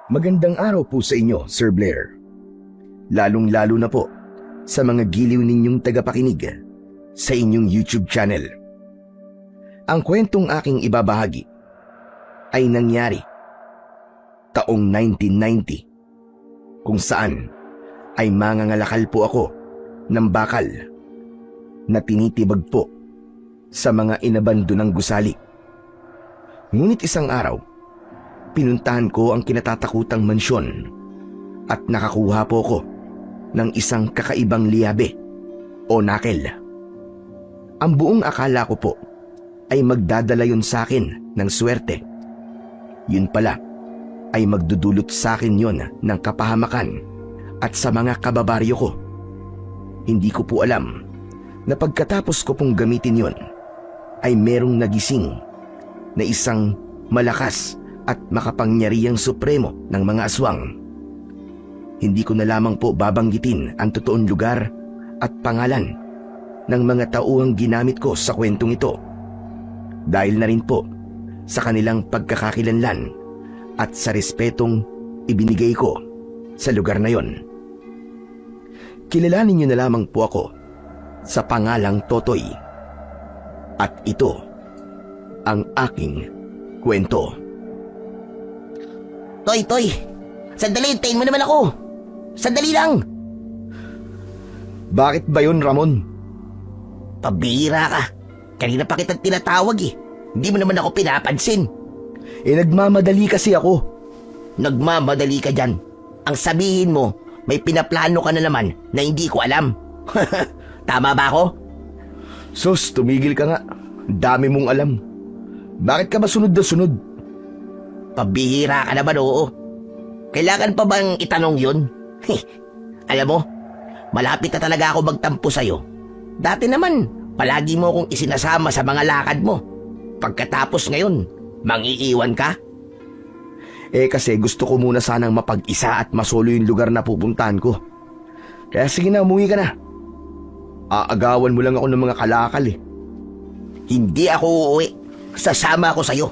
Magandang araw po sa inyo, Sir Blair. Lalong-lalo na po sa mga giliw ninyong tagapakinig sa inyong YouTube channel. Ang kwentong aking ibabahagi ay nangyari taong 1990 kung saan ay mangangalakal po ako ng bakal na tinitibag po sa mga inabandonang gusali. Ngunit isang araw, pinuntahan ko ang kinatatakutang mansyon at nakakuha po ko ng isang kakaibang liyabe o nakel. Ang buong akala ko po ay magdadala yun sa akin ng swerte. Yun pala ay magdudulot sa akin yun ng kapahamakan at sa mga kababaryo ko. Hindi ko po alam na pagkatapos ko pong gamitin yun ay merong nagising na isang malakas at makapangyarihang supremo ng mga aswang. Hindi ko na lamang po babanggitin ang totoong lugar at pangalan ng mga tauhang ginamit ko sa kwentong ito dahil na rin po sa kanilang pagkakakilanlan at sa respetong ibinigay ko sa lugar na yon. Kilalanin niyo na lamang po ako sa pangalang Totoy at ito ang aking kwento. Toy, sandali, hintayin mo naman ako. Sandali lang. Bakit ba yun, Ramon? Pabihira ka. Kanina pa kitang tinatawag eh. Hindi mo naman ako pinapansin. Nagmamadali kasi ako. Nagmamadali ka dyan. Ang sabihin mo, may pinaplano ka na naman na hindi ko alam. Tama ba ako? Sus, tumigil ka nga. Dami mong alam. Bakit ka ba sunod na sunod? Pabihira ka naman, oo. Kailangan pa bang itanong yun? Alam mo, malapit na talaga ako magtampo sa'yo. Dati naman, palagi mo akong isinasama sa mga lakad mo. Pagkatapos ngayon, mangiiwan ka? Kasi gusto ko muna sanang mapag-isa at masolo yung lugar na pupuntahan ko. Kaya sige na, umuwi ka na. Aagawan mo lang ako ng mga kalakal eh. Hindi ako uuwi. Sasama ako sa'yo.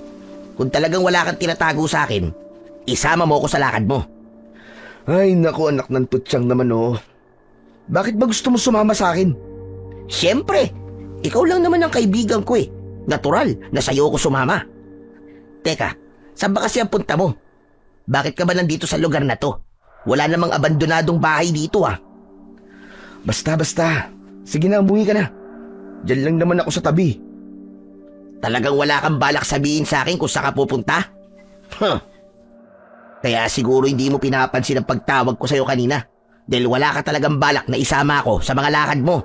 Kung talagang wala kang tinatago sa akin, isama mo ako sa lakad mo. Ay naku, anak ng tutsyang naman oh. Bakit ba gusto mo sumama sa akin? Siyempre, ikaw lang naman ang kaibigan ko eh. Natural na sa'yo ko sumama. Teka, saan ba kasi ang punta mo? Bakit ka ba nandito sa lugar na to? Wala namang abandonadong bahay dito ah. Basta. Sige na, umuwi ka na. Diyan lang naman ako sa tabi. Talagang wala kang balak sabihin sa akin kung saan ka pupunta? Kaya siguro hindi mo pinapansin ang pagtawag ko sa'yo kanina dahil wala ka talagang balak na isama ako sa mga lakad mo.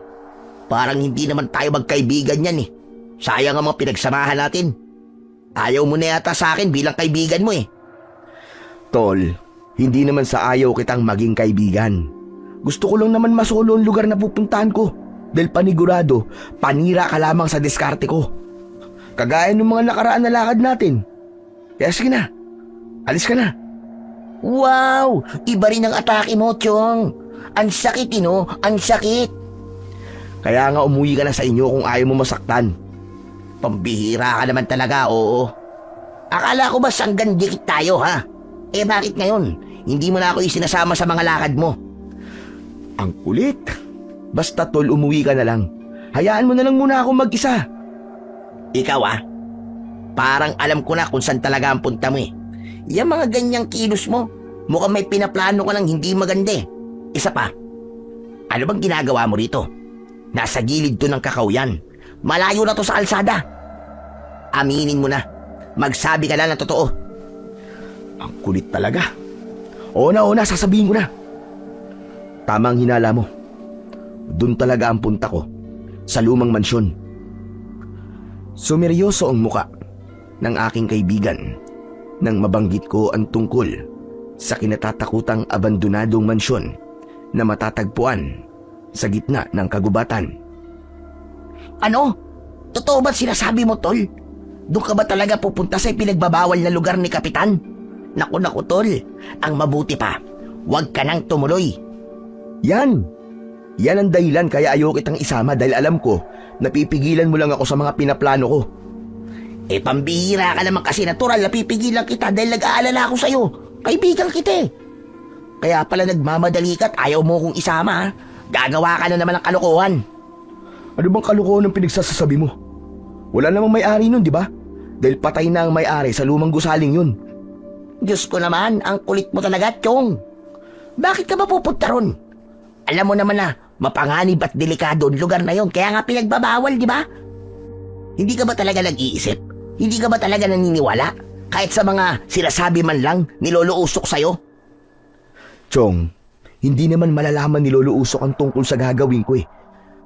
Parang hindi naman tayo magkaibigan yan eh. Sayang ang mga pinagsamahan natin. Ayaw mo na yata sa akin bilang kaibigan mo eh. Tol, hindi naman sa ayaw kitang maging kaibigan. Gusto ko lang naman masolo ang lugar na pupuntahan ko dahil panigurado, panira ka lamang sa diskarte ko. Kagaya ng mga nakaraan na lakad natin. Kaya sige na, alis ka na. Wow! Iba rin ang atake mo, Chong. Ang sakit, ang sakit. Kaya nga umuwi ka na sa inyo kung ayaw mo masaktan. Pambihira ka naman talaga, oo. Akala ko ba sanggan dikit tayo, ha? Bakit ngayon? Hindi mo na ako isinasama sa mga lakad mo. Ang kulit. Basta tol, umuwi ka na lang. Hayaan mo na lang muna ako mag-isa. Ikaw parang alam ko na kung saan talaga ang punta mo eh. Yung mga ganyang kilos mo, mukhang may pinaplano ka ng hindi maganda eh. Isa pa, ano bang ginagawa mo rito? Nasa gilid to ng kakawyan. Malayo na to sa kalsada. Aminin mo na, magsabi ka na ng totoo. Ang kulit talaga. Oo na, sasabihin ko na. Tamang hinala mo. Doon talaga ang punta ko, sa lumang mansyon. Sumeryoso ang muka ng aking kaibigan nang mabanggit ko ang tungkol sa kinatatakutang abandonadong mansyon na matatagpuan sa gitna ng kagubatan. Ano? Totoo ba sinasabi mo, Tol? Doon ka ba talaga pupunta sa pinagbabawal na lugar ni Kapitan? Naku, Tol. Ang mabuti pa, huwag ka nang tumuloy. Yan ang dahilan kaya ayaw kitang isama dahil alam ko napipigilan mo lang ako sa mga pinaplano ko. Pambihira ka naman kasi, natural na pipigilan kita dahil nag-aalala ako sa'yo. Kaibigan kita eh. Kaya pala nagmamadali ka at ayaw mo kong isama ha. Gagawa ka na naman ng kalokohan. Ano bang kalokohan ang pinagsasasabi mo? Wala namang may-ari nun, di ba? Dahil patay na ang may-ari sa lumang gusaling yun. Diyos ko naman, ang kulit mo talaga, Chong. Bakit ka ba pupunta ron? Alam mo naman na mapanganib at delikado ang lugar na yon, kaya nga pinagbabawal, di ba? Hindi ka ba talaga nag-iisip? Hindi ka ba talaga naniniwala? Kahit sa mga sinasabi man lang ni Lolo Usok sa'yo? Chong, hindi naman malalaman ni Lolo Usok ang tungkol sa gagawin ko eh.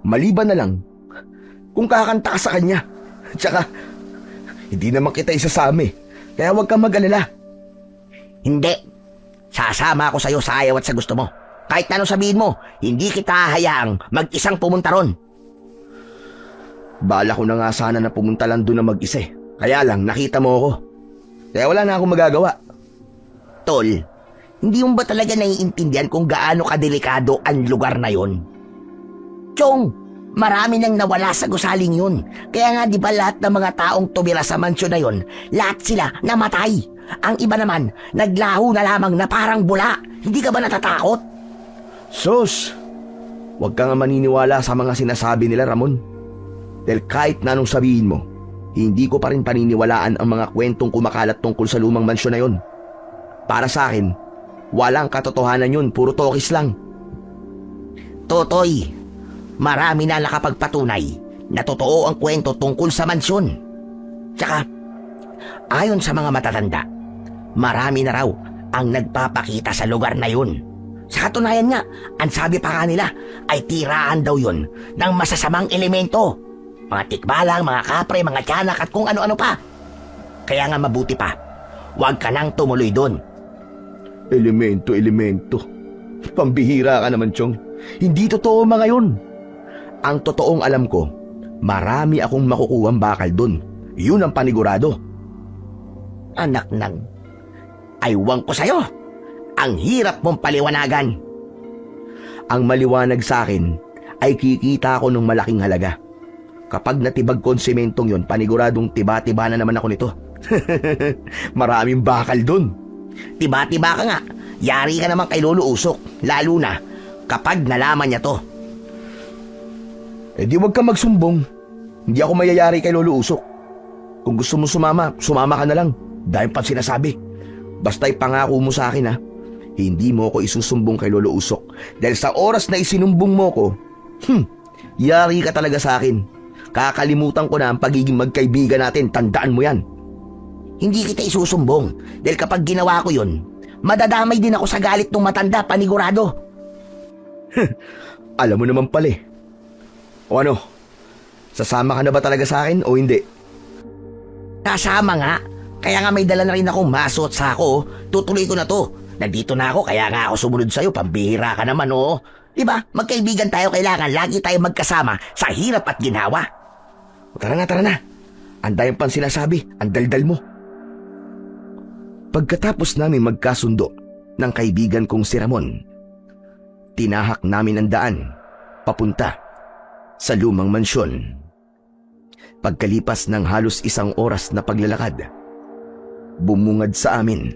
Maliban na lang kung kakanta ka sa kanya. Tsaka, hindi naman kita isasama eh. Kaya huwag kang mag-alala. Hindi. Sasama ako sa'yo sa ayaw at sa gusto mo. Kahit anong sabihin mo, hindi kita hahayaang mag-isang pumunta ron. Bala ko na nga sana na pumunta lang doon na mag-isa eh. Kaya lang, nakita mo ako. Kaya wala na akong magagawa. Tol, hindi mo ba talaga naiintindihan kung gaano kadelikado ang lugar na yon? Chong, marami nang nawala sa gusaling yun. Kaya nga di ba lahat ng mga taong tumira sa mansyon na yon, lahat sila namatay. Ang iba naman, naglaho na lamang na parang bula. Hindi ka ba natatakot? Sus, huwag ka nga maniniwala sa mga sinasabi nila, Ramon. Dahil kahit na anong sabihin mo, hindi ko pa rin paniniwalaan ang mga kwentong kumakalat tungkol sa lumang mansyon na yon. Para sa akin, walang katotohanan yun, puro tokis lang. Totoy, marami na nakapagpatunay na totoo ang kwento tungkol sa mansyon. Tsaka, ayon sa mga matatanda, marami na raw ang nagpapakita sa lugar na yun. Sa katunayan nga, ang sabi pa kanila ay tiraan daw yun ng masasamang elemento. Mga tikbalang, mga kapre, mga tiyanak at kung ano-ano pa. Kaya nga mabuti pa, huwag ka nang tumuloy doon. Elemento. Pambihira ka naman, Chong. Hindi totoo mga yun. Ang totoong alam ko, marami akong makukuhang bakal doon. Yun ang panigurado. Anak nang, aywang ko sa'yo. Ang hirap mong paliwanagan. Ang maliwanag sa akin ay kikita ko ng malaking halaga. Kapag natibag ko ang sementong yon, paniguradong tiba-tiba na naman ako nito. Maraming bakal doon. Tiba-tiba ka nga. Yari ka naman kay Lolo Usok. Lalo na kapag nalaman niya to. Eh di wag ka magsumbong. Hindi ako mayayari kay Lolo Usok. Kung gusto mo sumama, sumama ka na lang. Dahil pa sinasabi. Basta ipangako mo sa akin ha. Hindi mo ako isusumbong kay Lolo Usok. Dahil sa oras na isinumbong mo ko, yari ka talaga sa akin. Kakalimutan ko na ang pagiging magkaibigan natin. Tandaan mo yan. Hindi kita isusumbong. Dahil kapag ginawa ko yun, madadamay din ako sa galit ng matanda, panigurado. Alam mo naman pala eh. O ano? Sasama ka na ba talaga sa akin o hindi? Kasama nga. Kaya nga may dala na rin akong maso at sako. Tutuloy ko na to. Nandito na ako, kaya nga ako sumunod sa'yo. Pambihira ka naman, oh. Diba? Magkaibigan tayo, kailangan lagi tayo magkasama sa hirap at ginhawa. Tara na. Ang dayang pang sinasabi, ang daldal mo. Pagkatapos namin magkasundo ng kaibigan kong si Ramon, tinahak namin ang daan papunta sa lumang mansyon. Pagkalipas ng halos 1 oras na paglalakad, bumungad sa amin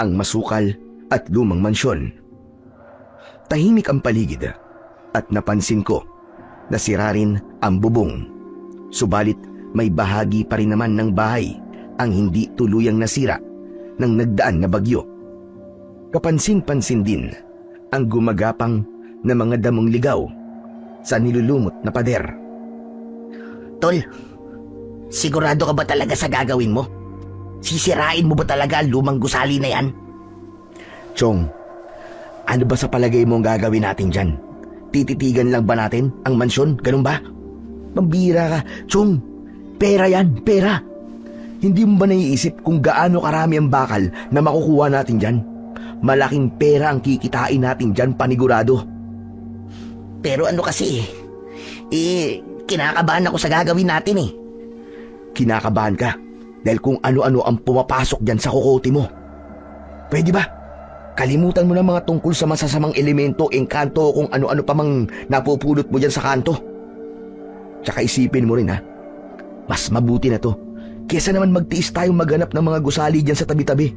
ang masukal at lumang mansyon. Tahimik ang paligid at napansin ko na sira rin ang bubong. Subalit may bahagi pa rin naman ng bahay ang hindi tuluyang nasira ng nagdaan na bagyo. Kapansin-pansin din ang gumagapang na mga damong ligaw sa nilulumot na pader. Tol, sigurado ka ba talaga sa gagawin mo? Sisirain mo ba talaga ang lumang gusali na yan? Chong, ano ba sa palagay mo ang gagawin natin dyan? Tititigan lang ba natin ang mansyon? Ganun ba? Pambira ka, Chong. Pera yan, pera. Hindi mo ba naiisip kung gaano karami ang bakal na makukuha natin dyan? Malaking pera ang kikitain natin dyan, panigurado. Pero ano kasi, kinakabahan ako sa gagawin natin eh. Kinakabahan ka dahil kung ano-ano ang pumapasok dyan sa kukote mo. Pwede ba? Kalimutan mo na mga tungkol sa masasamang elemento, engkanto, kung ano-ano pa mang napupulot mo dyan sa kanto. Tsaka isipin mo rin ha, mas mabuti na to kesa naman magtiis tayong maghanap ng mga gusali dyan sa tabi-tabi.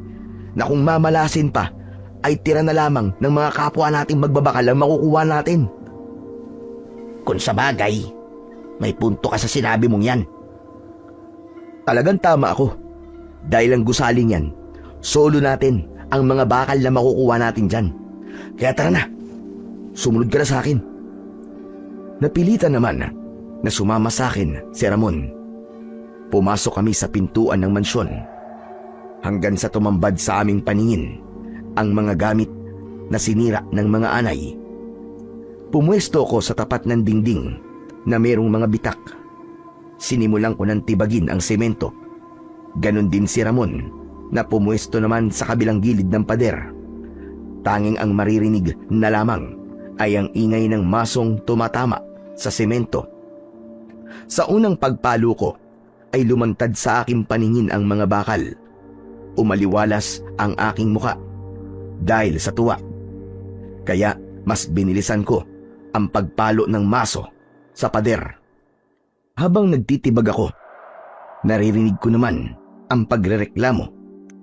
na kung mamalasin pa ay tira na lamang ng mga kapwa nating magbabakal ang makukuha natin. Kung sa bagay, may punto ka sa sinabi mong yan. Talagang tama ako. Dahil ang gusaling yan, solo natin ang mga bakal na makukuha natin dyan. Kaya tara na, sumunod ka na sa akin. Napilitan naman na sumama sa akin si Ramon. Pumasok kami sa pintuan ng mansyon hanggang sa tumambad sa aming paningin ang mga gamit na sinira ng mga anay. Pumwesto ko sa tapat ng dingding na merong mga bitak. Sinimulan ko ng tibagin ang semento. Ganon din si Ramon na pumwesto naman sa kabilang gilid ng pader. Tanging ang maririnig na lamang ay ang ingay ng masong tumatama sa semento. Sa unang pagpalo ko ay lumantad sa aking paningin ang mga bakal. Umaliwalas ang aking muka dahil sa tuwa. Kaya mas binilisan ko ang pagpalo ng maso sa pader. Habang nagtitibag ako, naririnig ko naman ang pagrereklamo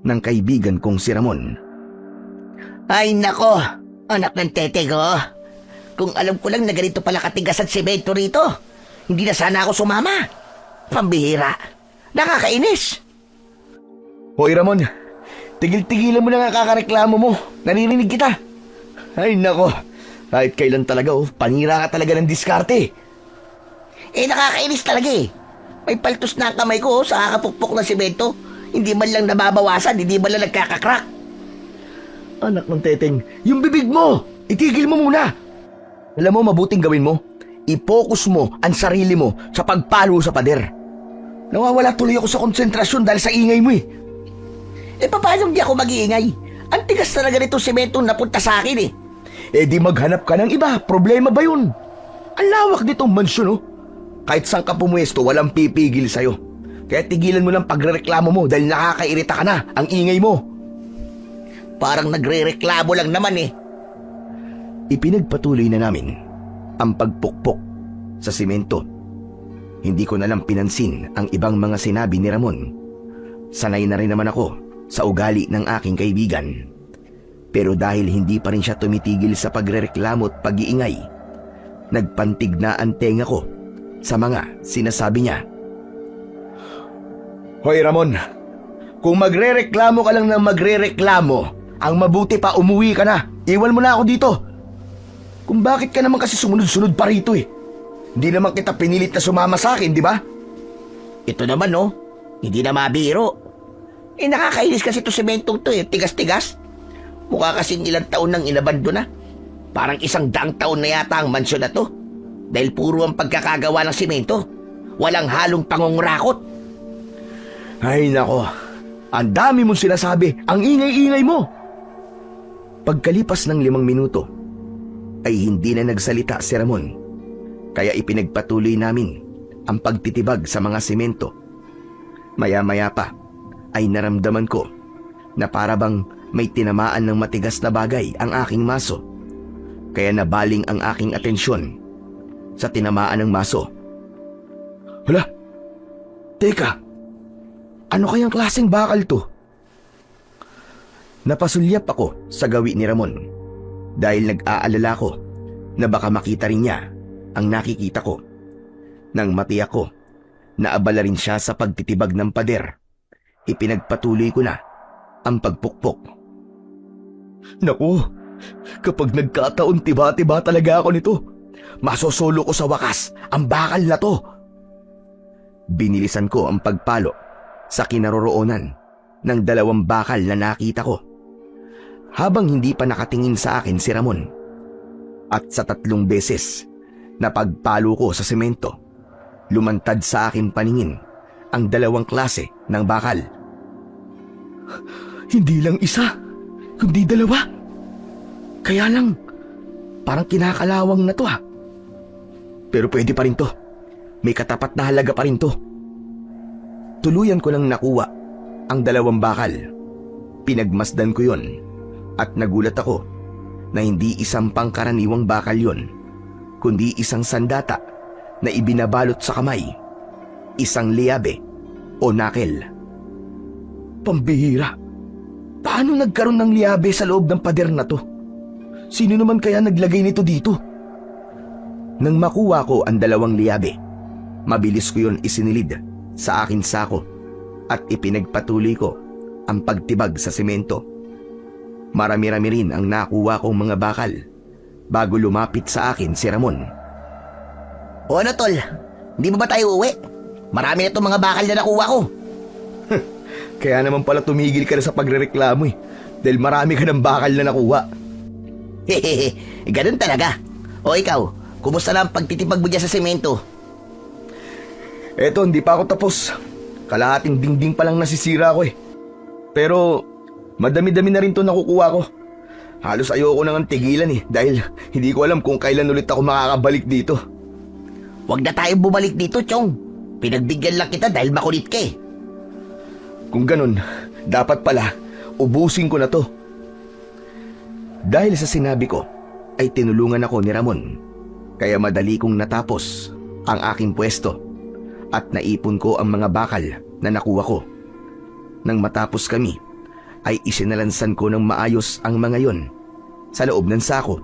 ng kaibigan kong si Ramon. Ay nako, anak ng tete ko. Kung alam ko lang na ganito pala katigas at semento rito, hindi na sana ako sumama. Pambihira. Nakakainis. Hoy Ramon, tigil-tigilan mo na nga kakareklamo mo. Naririnig kita. Ay nako, kahit kailan talaga panira ka talaga ng diskarte. Nakakainis talaga eh. May paltos na ang kamay ko sa kakapukpok ng semento. Hindi man lang nababawasan, hindi man lang nagkakakrak. Anak ng teteng, yung bibig mo, itigil mo muna. Alam mo, mabuting gawin mo. I-focus mo ang sarili mo sa pagpalo sa pader. Nawawala tuloy ako sa konsentrasyon dahil sa ingay mo eh. Paano di ako mag-iingay? Ang tigas talaga nitong semento napunta sa akin eh. Di maghanap ka ng iba, problema ba yun? Ang lawak nitong mansyon Kahit saan ka pumwesto, walang pipigil sa'yo. Kaya tigilan mo ng pagrereklamo mo dahil nakakairita ka na, ang ingay mo. Parang nagre-reklamo lang naman eh. Ipinagpatuloy na namin ang pagpukpok sa simento. Hindi ko na lang pinansin ang ibang mga sinabi ni Ramon. Sanay na rin naman ako sa ugali ng aking kaibigan. Pero dahil hindi pa rin siya tumitigil sa pagrereklamo at pag-iingay, nagpantig na ang tenga ko sa mga sinasabi niya. Hoy Ramon, kung magrereklamo ka lang ng magrereklamo, ang mabuti pa umuwi ka na. Iwan mo na ako dito. Kung bakit ka naman kasi sumunod-sunod pa rito Hindi naman kita pinilit na sumama sa akin, di ba? Ito naman hindi na mabiro. Nakakainis kasi ito sementong to tigas-tigas. Mukha kasing ilang taon nang inabando na. Parang 100 taon na yata ang mansyon na to. Dahil puro ang pagkakagawa ng semento. Walang halong pangungurakot. Ay nako, ang dami mong sinasabi, ang ingay-ingay mo. Pagkalipas ng 5 minuto, ay hindi na nagsalita si Ramon. Kaya ipinagpatuloy namin ang pagtitibag sa mga semento. Maya-maya pa ay naramdaman ko na parabang may tinamaan ng matigas na bagay ang aking maso. Kaya nabaling ang aking atensyon sa tinamaan ng maso. Hala, teka, ano kayang klaseng bakal to? Napasulyap ako sa gawi ni Ramon dahil nag-aalala ko na baka makita rin niya ang nakikita ko. Nang matiyak ko na abala rin siya sa pagtitibag ng pader, ipinagpatuloy ko na ang pagpukpok. Naku, kapag nagkataon tiba-tiba talaga ako nito, masosolo ko sa wakas ang bakal na to. Binilisan ko ang pagpalo sa kinaroroonan ng 2 bakal na nakita ko. Habang hindi pa nakatingin sa akin si Ramon, at sa 3 beses na pagpalo ko sa semento, lumantad sa akin paningin ang 2 klase ng bakal. Hindi lang isa, kundi 2. Kaya lang, parang kinakalawang na to Pero pwede pa rin to. May katapat na halaga pa rin to. Tuluyan ko lang nakuha ang 2 bakal. Pinagmasdan ko yon at nagulat ako na hindi isang pangkaraniwang bakal yon, kundi isang sandata na ibinabalot sa kamay, isang liabe o nakel. Pambihira! Paano nagkaroon ng liabe sa loob ng pader na to? Sino naman kaya naglagay nito dito? Nang makuha ko ang 2 liabe, mabilis ko yon isinilid sa akin sako at ipinagpatuloy ko ang pagtibag sa semento. Marami-rami rin ang nakuha kong mga bakal bago lumapit sa akin si Ramon. O ano tol, di ba tayo uwi? Marami na itong mga bakal na nakuha ko. Kaya naman pala tumigil ka na sa pagrereklamo dahil marami ka ng bakal na nakuha. Hehehe, ganun talaga. O ikaw, kumusta na ang pagtitipag mo dyan sa semento? Eto, hindi pa ako tapos. Kalahating dingding pa lang nasisira ko Pero madami-dami na rin to nakukuha ko. Halos ayoko nang tigilan dahil hindi ko alam kung kailan ulit ako makakabalik dito. Huwag na tayong bumalik dito, Chong. Pinagbigyan lang kita dahil makulit ka Kung ganun, dapat pala ubusin ko na to. Dahil sa sinabi ko, ay tinulungan ako ni Ramon. Kaya madali kong natapos ang aking pwesto at naipon ko ang mga bakal na nakuha ko. Nang matapos kami, ay isinalansan ko ng maayos ang mga yon sa loob ng sako.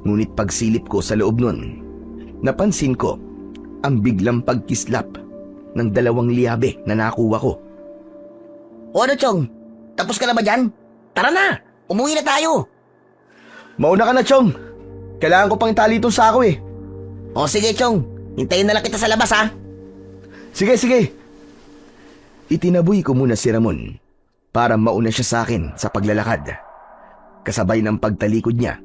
Ngunit pagsilip ko sa loob nun, napansin ko ang biglang pagkislap ng 2 liabe na nakuha ko. O ano, Chong? Tapos ka na ba dyan? Tara na! Umuwi na tayo! Mauna ka na, Chong. Kailangan ko pang itali itong sako O sige, Chong. Hintayin na lang kita sa labas, ha? Sige, sige. Itinaboy ko muna si Ramon para mauna siya sa akin sa paglalakad. Kasabay ng pagtalikod niya,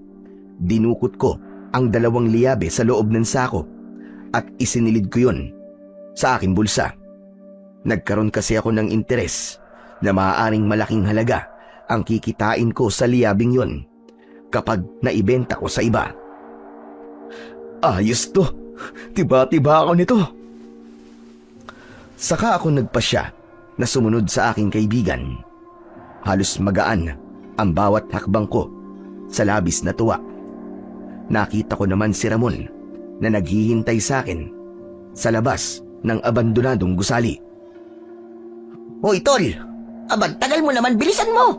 dinukot ko ang 2 liabe sa loob ng sako at isinilid ko yun sa aking bulsa. Nagkaroon kasi ako ng interes na maaaring malaking halaga ang kikitain ko sa liabing yon kapag naibenta ko sa iba. Ayos to. Tiba-tiba ako nito. Saka ako nagpasya na sumunod sa aking kaibigan. Halos magaan ang bawat hakbang ko sa labis na tuwa. Nakita ko naman si Ramon na naghihintay sa akin sa labas ng abandonadong gusali. Hoy, tol! Abang, tagal mo naman, bilisan mo!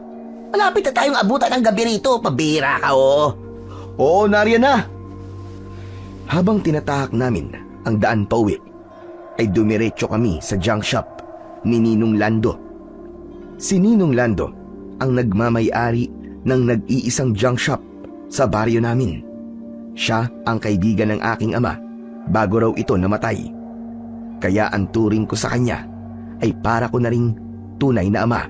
Malapit na tayong abutan ng gabi rito, pabira ka, Oo, nariyan na! Habang tinatahak namin ang daan pauwi, ay dumiretso kami sa junk shop ni Ninong Lando. Si Ninong Lando ang nagmamay-ari ng nag-iisang junk shop sa baryo namin. Siya ang kaibigan ng aking ama bago raw ito namatay. Kaya ang turing ko sa kanya ay para ko na ring tunay na ama.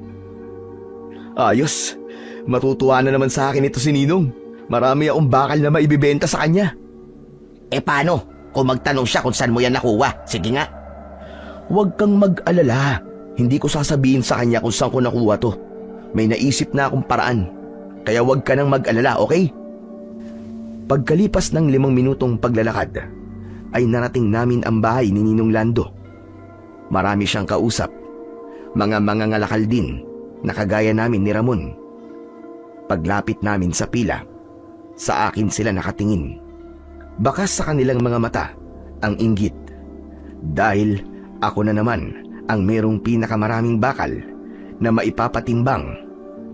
Ayos, matutuwa na naman sa akin ito si Ninong. Marami akong bakal na maibibenta sa kanya. Paano kung magtanong siya kung saan mo yan nakuha? Sige nga. Huwag kang mag-alala. Hindi ko sasabihin sa kanya kung saan ko nakuha to. May naisip na akong paraan. Kaya huwag ka nang mag-alala, okay? Pagkalipas ng 5 minutong paglalakad, ay narating namin ang bahay ni Ninong Lando. Marami siyang kausap. Mga mangangalakal din na kagaya namin ni Ramon. Paglapit namin sa pila, sa akin sila nakatingin. Bakas sa kanilang mga mata ang inggit. Dahil ako na naman ang merong pinakamaraming bakal na maipapatimbang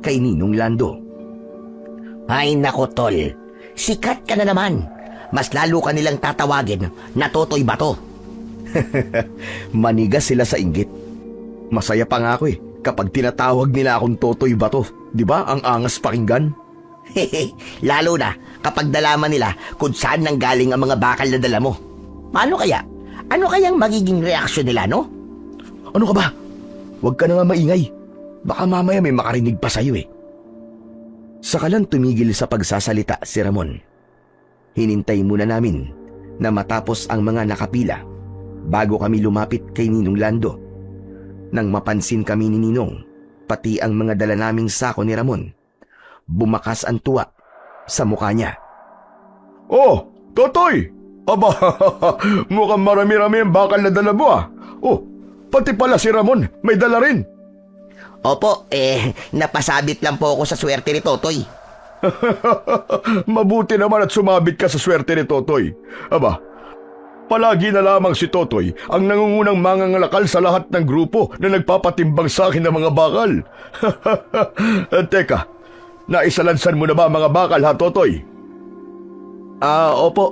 kay Ninong Lando. Ay nako, tol. Sikat ka na naman. Mas lalo ka nilang tatawagin na Totoy Bato. Manigas sila sa inggit. Masaya pa nga ako kapag tinatawag nila akong Totoy Bato. Di ba ang angas pakinggan? Lalo na kapag nalaman nila kung saan nanggaling ang mga bakal na dala mo. Paano kaya? Ano kayang magiging reaksyon nila, no? Ano ka ba? Huwag ka na nga maingay. Baka mamaya may makarinig pa sa'yo Saka lang tumigil sa pagsasalita si Ramon. Hinintay muna namin na matapos ang mga nakapila bago kami lumapit kay Ninong Lando. Nang mapansin kami ni Ninong, pati ang mga dala naming sako ni Ramon, bumakas ang tuwa sa mukha niya. Oh, Totoy! Aba, mukhang marami-rami ang bakal na dala mo Oh, pati pala si Ramon, may dala rin. Opo, napasabit lang po ako sa swerte ni Totoy. Mabuti naman at sumabit ka sa swerte ni Totoy. Aba, Palagi na lamang si Totoy ang nangungunang mangangalakal sa lahat ng grupo na nagpapatimbang sa akin ng mga bakal. Teka, naisalansan mo na ba ang mga bakal ha, Totoy? Opo.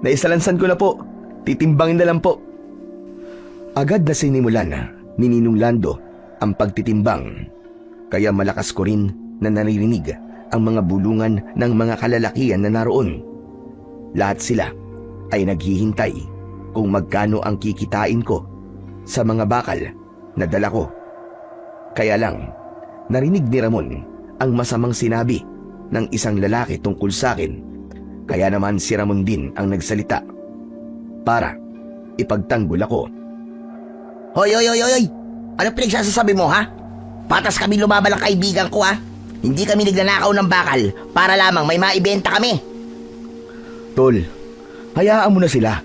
Naisalansan ko na po. Titimbangin na lang po. Agad na sinimulan ni Ninong Lando ang pagtitimbang. Kaya malakas ko rin na naririnig ang mga bulungan ng mga kalalakihan na naroon. Lahat sila ay naghihintay kung magkano ang kikitain ko sa mga bakal na dala ko. Kaya lang, narinig ni Ramon ang masamang sinabi ng isang lalaki tungkol sa akin. Kaya naman si Ramon din ang nagsalita para ipagtanggol ako. Hoy! Ano pinagsasasabi mo, ha? Patas kami lumaban ng kaibigan ko, ha? Hindi kami nagnanakaw ng bakal para lamang may maibenta kami. Tol, hayaan mo na sila.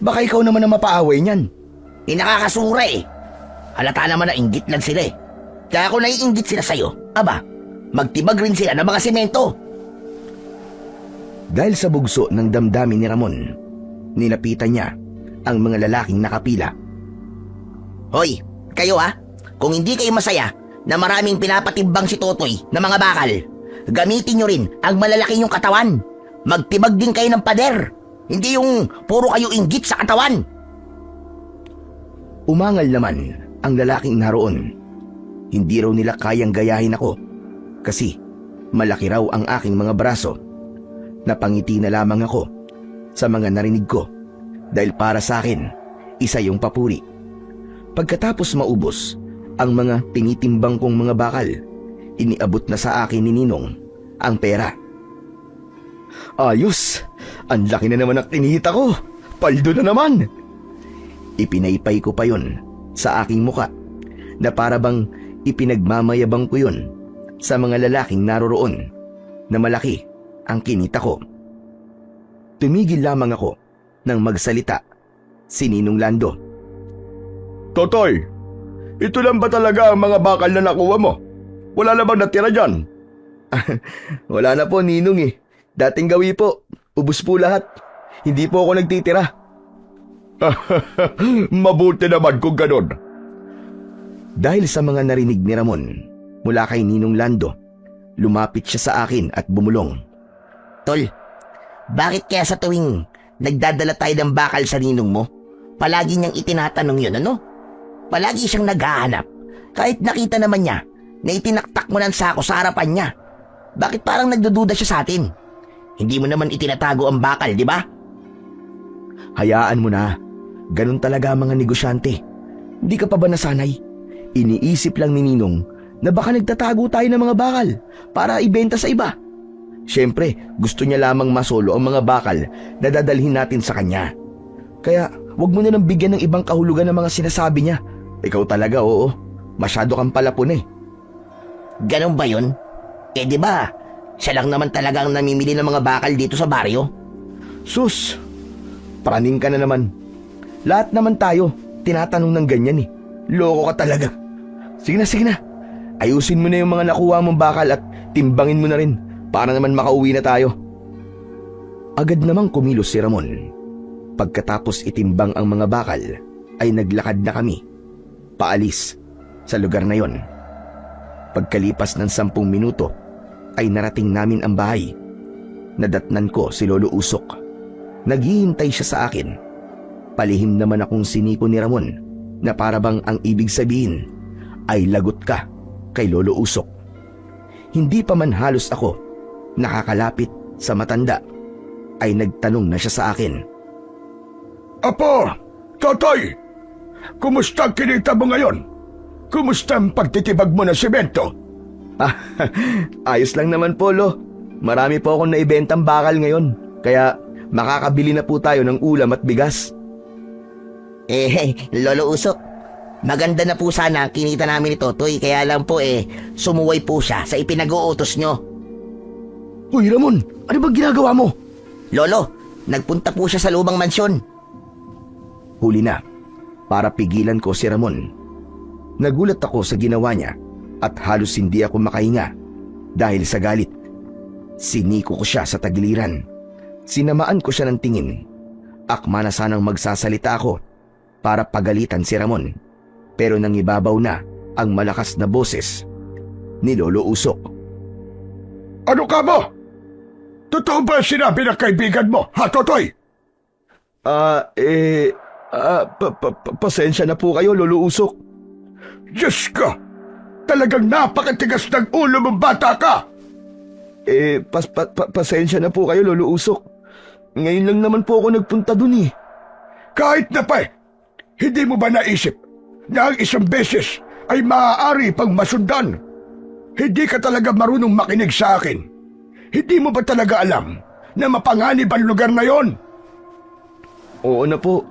Baka ikaw naman ang mapaaway niyan. Nakakasura eh. Halata naman na inggit lang sila eh. Kaya kung naiinggit sila sa'yo, aba, magtibag rin sila ng mga semento. Dahil sa bugso ng damdamin ni Ramon, nilapitan niya ang mga lalaking nakapila. Hoy, kayo ha? Kung hindi kayo masaya na maraming pinapatimbang si Totoy na mga bakal, gamitin nyo rin ang malalaki nyong katawan. Magtibag din kayo ng pader. Hindi yung puro kayo inggit sa katawan. Umangal naman ang lalaking naroon. Hindi raw nila kayang gayahin ako kasi malaki raw ang aking mga braso. Napangiti na lamang ako sa mga narinig ko dahil para sa akin, isa yung papuri. Pagkatapos maubos ang mga tinitimbang kong mga bakal, iniabot na sa akin ni Ninong ang pera. Ayos! Ang laki na naman ang kinita ko! Paldo na naman! Ipinaypay ko pa yon sa aking muka na para bang ipinagmamayabang ko yon sa mga lalaking naroroon na malaki ang kinita ko. Tumigil lamang ako nang magsalita si Ninong Lando. Totoy, ito lang ba talaga ang mga bakal na nakuha mo? Wala na bang natira dyan? Wala na po, Ninong eh. Dating gawi po. Ubus po lahat. Hindi po ako nagtitira. Mabuti naman kung ganon. Dahil sa mga narinig ni Ramon mula kay Ninong Lando, lumapit siya sa akin at bumulong. Tol, bakit kaya sa tuwing nagdadala tayo ng bakal sa ninong mo, palagi niyang itinatanong yun, ano? Palagi siyang naghahanap. Kahit nakita naman niya na itinaktak mo ng sako sa harapan niya. Bakit parang nagdududa siya sa atin? Hindi mo naman itinatago ang bakal, di ba? Hayaan mo na. Ganun talaga ang mga negosyante. Hindi ka pa ba nasanay? Iniisip lang ni Ninong na baka nagtatago tayo ng mga bakal para ibenta sa iba. Siyempre, gusto niya lamang masolo ang mga bakal na dadalhin natin sa kanya. Kaya, wag mo na nang bigyan ng ibang kahulugan ng mga sinasabi niya. Ikaw talaga, oo. Masyado kang palapon eh. Ganon ba yun? Di ba, siya lang naman talaga ang namimili ng mga bakal dito sa baryo. Sus, praning ka na naman. Lahat naman tayo, tinatanong ng ganyan eh. Loko ka talaga. Sige na. Ayusin mo na yung mga nakuha mong bakal at timbangin mo na rin para naman makauwi na tayo. Agad namang kumilos si Ramon. Pagkatapos itimbang ang mga bakal, ay naglakad na kami paalis sa lugar na yon. Pagkalipas ng 10 minuto, ay narating namin ang bahay. Nadatnan ko si Lolo Usok. Naghihintay siya sa akin. Palihim naman akong siniko ni Ramon na para bang ang ibig sabihin ay lagot ka kay Lolo Usok. Hindi pa man halos ako nakakalapit sa matanda, ay nagtanong na siya sa akin. Apo, Totoy, kumusta ang kinita mo ngayon? Kumusta ang pagtitibag mo ng semento? Ayos lang naman po, Lo. Marami po akong naibentang bakal ngayon, kaya makakabili na po tayo ng ulam at bigas. Lolo Usok, maganda na po sana ang kinita namin ni Totoy, kaya lang po sumuway po siya sa ipinag-uutos nyo. Hoy Ramon, ano bang ginagawa mo? Lolo, nagpunta po siya sa lumang mansyon. Huli na, para pigilan ko si Ramon. Nagulat ako sa ginawa niya at halos hindi ako makahinga dahil sa galit. Siniko ko siya sa tagiliran. Sinamaan ko siya ng tingin Akma na sanang magsasalita ako para pagalitan si Ramon, pero nangibabaw na ang malakas na boses ni Lolo Usok. Ano ka mo? Totoo ba sinabi ng kaibigan mo, ha, Totoy? Pasensya na po kayo, Lolo Usok. Diyos ko! Talagang napakatigas ng ulo mong bata ka! Pasensya na po kayo, Lolo Usok. Ngayon lang naman po ako nagpunta dun eh. Kahit na pa hindi mo ba naisip na ang isang beses ay maaari pang masundan? Hindi ka talaga marunong makinig sa akin. Hindi mo ba talaga alam na mapanganib ang lugar na yon? Oo na po.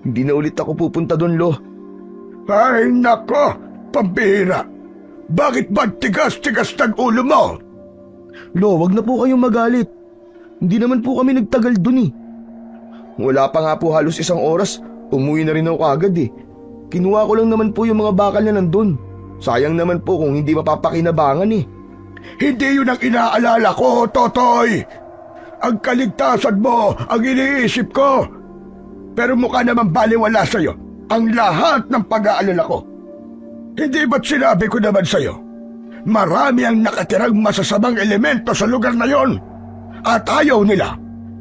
Hindi na ulit ako pupunta dun, Lo. Ay nako, pambihira. Bakit ba tigas-tigas ng ulo mo? Lo, wag na po kayong magalit. Hindi naman po kami nagtagal dun eh. Wala pa nga po halos isang oras, umuwi na rin ako agad eh. Kinuha ko lang naman po yung mga bakal na nandun. Sayang naman po kung hindi mapapakinabangan eh. Hindi yun ang inaalala ko, Totoy. Ang kaligtasan mo ang iniisip ko. Pero mukha naman baliwala sa'yo ang lahat ng pag-aalala ko. Hindi ba't sinabi ko naman sa'yo? Marami ang nakatirang masasamang elemento sa lugar na yon. At ayaw nila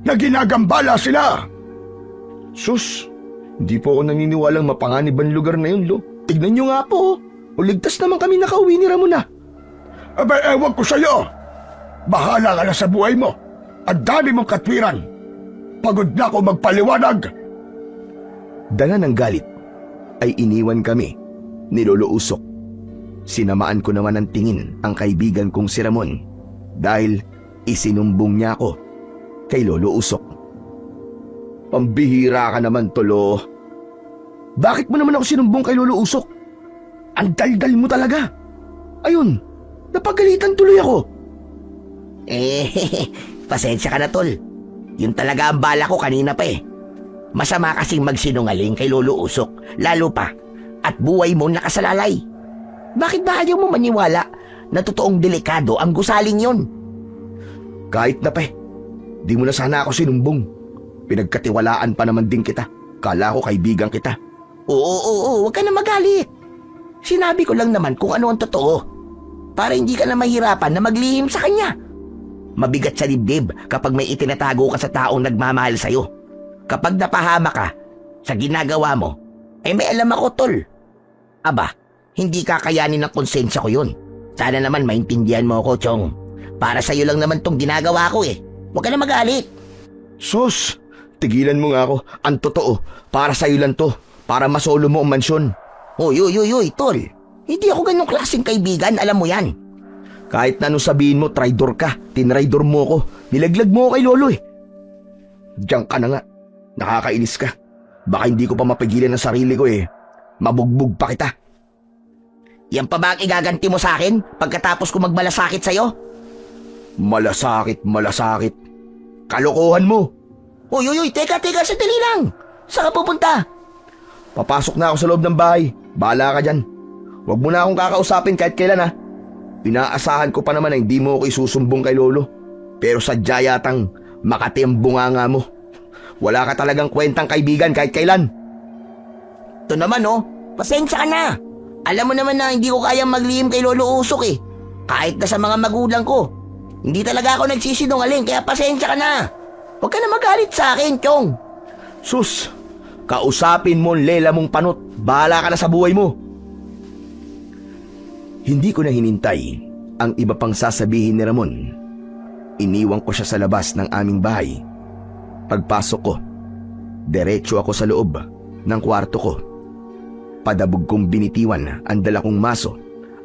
na ginagambala sila. Sus, hindi po ako naniniwalang mapanganib ang lugar na yun, Lo. Tignan nyo nga po. O ligtas naman kami nakauwi ni Ramon ah. Abay, ewan ko sa'yo. Bahala ka na sa buhay mo. Ang dami mong katwiran. Pagod na ako magpaliwanag. Dala ng galit ay iniwan kami ni Lolo Usok. Sinamaan ko naman ng tingin ang kaibigan kong si Ramon dahil isinumbong niya ako kay Lolo Usok. Pambihira ka naman, Tolo. Bakit mo naman ako sinumbong kay Lolo Usok? Ang daldal mo talaga. Ayun, napagalitan tuloy ako. Pasensya ka na, Tol. Yun talaga ang bala ko kanina pa eh. Masama kasing magsinungaling kay Lolo Usok, lalo pa, at buhay mo nakasalalay. Bakit ba ayaw mo maniwala na totoong delikado ang gusaling yun? Kahit na pa di mo na sana ako sinumbong. Pinagkatiwalaan pa naman din kita. Kala ko kaibigan kita. Oo, huwag ka na magalit. Sinabi ko lang naman kung ano ang totoo. Para hindi ka na mahirapan na maglihim sa kanya. Mabigat sa dibdib kapag may itinatago ka sa taong nagmamahal sa'yo. Kapag napahama ka sa ginagawa mo, may alam ako, Tol. Aba, hindi kakayanin ng konsensya ko yun. Sana naman maintindihan mo ako, Chong. Para sa'yo lang naman tong ginagawa ko eh. Huwag ka na magalit. Sus, tigilan mo nga ako. Ang totoo, para sa'yo lang to. Para masolo mo ang mansyon. Uy, Tol. Hindi ako ganong klaseng kaibigan, alam mo yan. Kahit na anong sabihin mo, traidor ka. Tinraidor mo ko. Nilaglag mo ko kay Lolo eh. Diyan ka na nga. Nakakainis ka. Baka hindi ko pa mapigilan ang sarili ko eh. Mabugbog pa kita. Yan pa ba ang igaganti mo sa akin pagkatapos ko magmalasakit sa'yo? Malasakit. Kalokohan mo. Uy, teka, sandali lang. Saan ka pupunta? Papasok na ako sa loob ng bahay. Bahala ka dyan. Huwag mo na akong kakausapin kahit kailan ha. Inaasahan ko pa naman na hindi mo ako isusumbong kay Lolo. Pero sadya yatang makati ang bunganga mo. Wala ka talagang kwentang kaibigan kahit kailan. Ito naman pasensya ka na. Alam mo naman na hindi ko kayang maglihim kay Lolo Usok eh. Kahit na sa mga magulang ko. Hindi talaga ako nagsisinungaling kaya pasensya ka na. Huwag ka na magalit sa akin, Chong. Sus, kausapin mo ang lela mong panot. Bahala ka na sa buhay mo. Hindi ko na hinintay ang iba pang sasabihin ni Ramon. Iniwan ko siya sa labas ng aming bahay. Pagpasok ko, diretso ako sa loob ng kwarto ko. Padabog kong binitiwan ang dala kong maso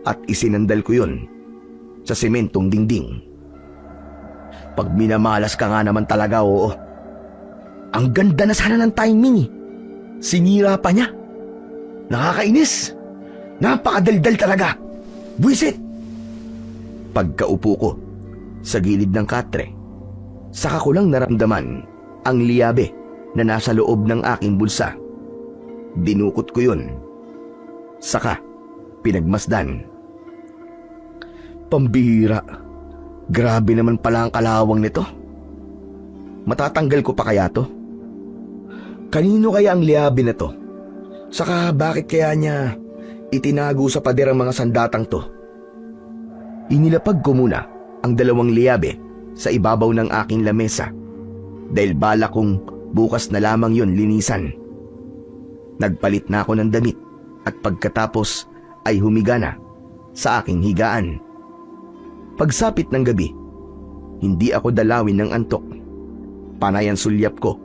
at isinandal ko yun sa sementong dingding. Pag minamalas ka nga naman talaga, oo. Ang ganda na sana ng timing eh. Sinira pa niya. Nakakainis. Napakadaldal talaga. Buwisit! Pagkaupo ko sa gilid ng katre, saka ko lang naramdaman ang liyabe na nasa loob ng aking bulsa. Dinukot ko yun. Saka pinagmasdan. Pambihira. Grabe naman pala ang kalawang nito. Matatanggal ko pa kaya to? Kanino kaya ang liabe na to? Saka bakit kaya niya itinago sa pader ang mga sandatang to? Inilapag ko muna ang 2 liabe sa ibabaw ng aking lamesa dahil bala kong bukas na lamang yon linisan. Nagpalit na ako ng damit at pagkatapos ay humiga na sa aking higaan. Pagsapit ng gabi, hindi ako dalawin ng antok. Panay ang sulyap ko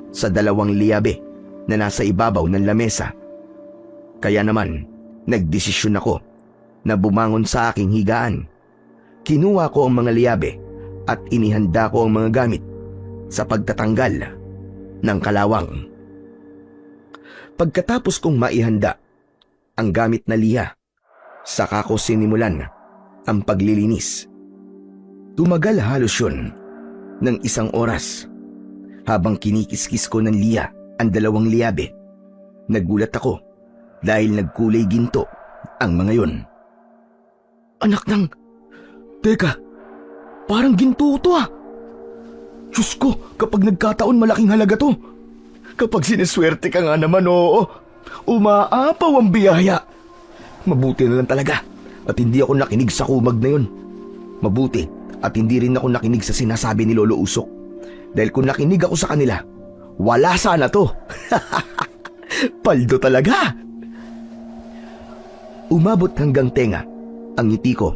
sa 2 liabe na nasa ibabaw ng lamesa. Kaya naman, nagdesisyon ako na bumangon sa aking higaan. Kinuha ko ang mga liabe at inihanda ko ang mga gamit sa pagtatanggal ng kalawang. Pagkatapos kong maihanda ang gamit na liha, saka ko sinimulan ang paglilinis. Tumagal halos yun ng 1 oras. Habang kinikiskis ko ng liha ang 2 liabe, nagulat ako dahil nagkulay ginto ang mga yon. Anak ng... Teka, parang ginto to ah. Diyos ko, kapag nagkataon malaking halaga to. Kapag sineswerte ka nga naman, oo, umaapaw ang biyaya. Mabuti na lang talaga at hindi ako nakinig sa kumag na yun. Mabuti at hindi rin ako nakinig sa sinasabi ni Lolo Usok. Dahil kung nakinig ako sa kanila, wala sana to. Paldo talaga. Umabot hanggang tenga ang ngiti ko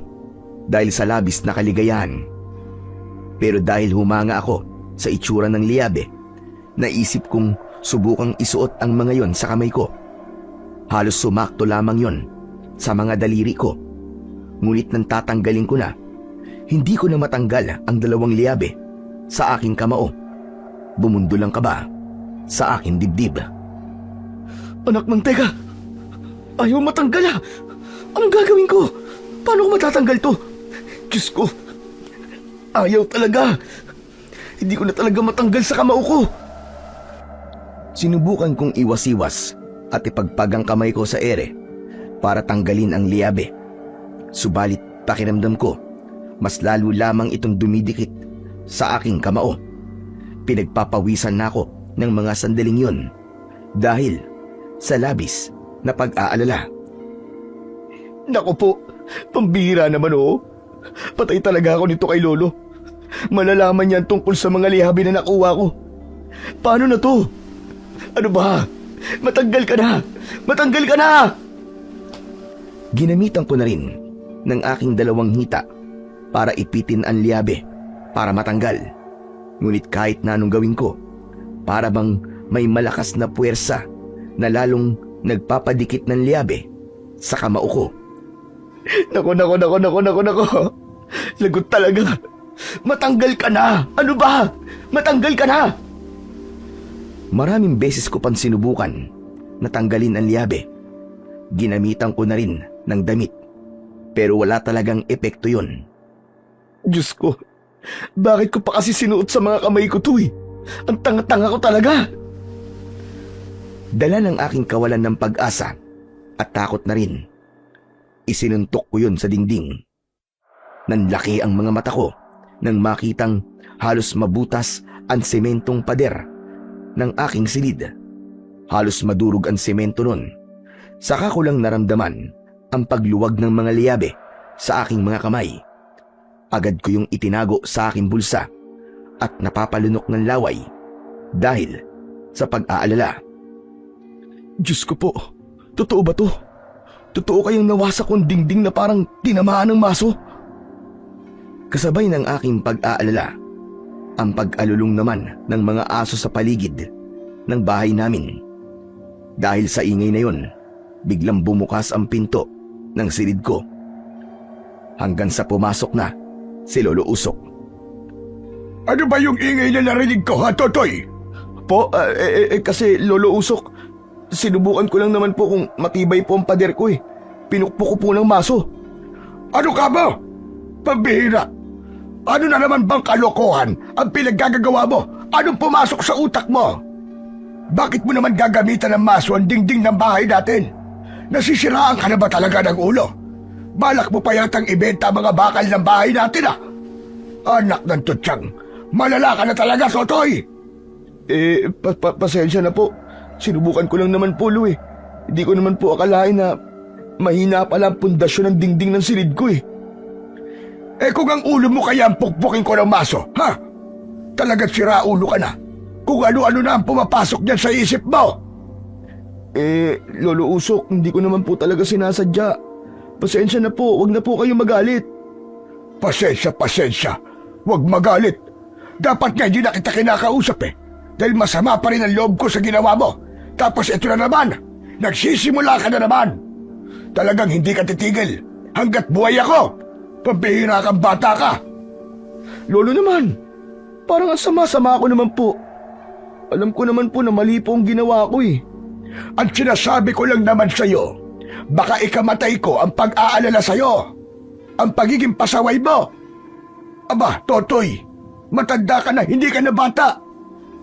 dahil sa labis na kaligayahan. Pero dahil humanga ako sa itsura ng liabe, naisip kong subukang isuot ang mga yon sa kamay ko. Halos sumakto lamang yon sa mga daliri ko. Ngunit nang tatanggalin ko na, hindi ko na matanggal ang 2 liabe sa aking kamao. Bumundo lang kaba sa aking dibdib. Anak ng teka, ayaw matanggal ah. Anong gagawin ko? Paano ko matatanggal to? Diyos ko, ayaw talaga. Hindi ko na talaga matanggal sa kamao ko. Sinubukan kong iwas-iwas at ipagpag ang kamay ko sa ere para tanggalin ang liabe. Subalit pakiramdam ko, mas lalo lamang itong dumidikit sa aking kamao. Pinagpapawisan na ako ng mga sandaling yun dahil sa labis na pag-aalala. Naku po, pambihira naman oo. Patay talaga ako nito kay Lolo. Malalaman niyan tungkol sa mga lihabe na nakuha ko. Paano na to? Ano ba? Matanggal ka na! Matanggal ka na! Ginamitan ko na rin ng aking 2 hita para ipitin ang liabe para matanggal. Ngunit kahit na anong gawin ko, para bang may malakas na puwersa na lalong nagpapadikit ng liabe sa kamao ko. Nako. Lagot talaga. Matanggal ka na! Ano ba? Matanggal ka na! Maraming beses ko pang sinubukan na tanggalin ang liabe. Ginamitan ko na rin ng damit. Pero wala talagang epekto yun. Diyos ko, bakit ko pa kasi sinuot sa mga kamay ko to eh? Ang tanga-tanga ko talaga. Dala ng aking kawalan ng pag-asa at takot na rin. Isinuntok ko yun sa dingding. Nanlaki ang mga mata ko nang makitang halos mabutas ang sementong pader ng aking silid. Halos madurog ang semento nun. Saka ko lang naramdaman ang pagluwag ng mga liabe sa aking mga kamay. Agad ko yung itinago sa aking bulsa at napapalunok ng laway dahil sa pag-aalala. Diyos ko po, totoo ba to? Totoo kayang nawasak kong dingding na parang tinamaan ng maso? Kasabay ng aking pag-aalala, ang pag-alulong naman ng mga aso sa paligid ng bahay namin. Dahil sa ingay na yon, biglang bumukas ang pinto ng silid ko. Hanggang sa pumasok na si Lolo Usok. Ano ba yung ingay na narinig ko ha, Totoy? Po, kasi Lolo Usok, sinubukan ko lang naman po kung matibay po ang pader ko eh. Pinukpok ko po ng maso. Ano ka ba? Pambihira! Ano na naman bang kalokohan ang pinaggagawa mo? Anong pumasok sa utak mo? Bakit mo naman gagamitan ng maso ang dingding ng bahay natin? Nasisiraan ka na ba talaga ng ulo? Balak mo pa yatang ibenta ang mga bakal ng bahay natin ah! Anak ng tutsang, malala ka na talaga, Sotoy! Pasensya na po. Sinubukan ko lang naman po, Lo eh. Hindi ko naman po akalain na mahina pala ang pundasyon ng dingding ng silid ko eh. Kung ang ulo mo kaya ang pukpukin ko ng maso, ha? Talagang sira ulo ka na. Kung ano-ano na ang pumapasok dyan sa isip mo. Lolo Usok, hindi ko naman po talaga sinasadya. Pasensya na po, wag na po kayo magalit. Pasensya. Wag magalit. Dapat nga hindi na kita kinakausap eh. Dahil masama pa rin ang loob ko sa ginawa mo. Tapos ito na naman, nagsisimula ka na naman. Talagang hindi ka titigil hanggat buhay ako. Pambihira kang bata ka. Lolo naman, parang ang sama-sama ko naman po. Alam ko naman po na mali po ang ginawa ko eh. Ang sinasabi ko lang naman sa'yo, baka ikamatay ko ang pag-aalala sa'yo. Ang pagiging pasaway mo. Aba, Totoy, matanda ka na, hindi ka na bata.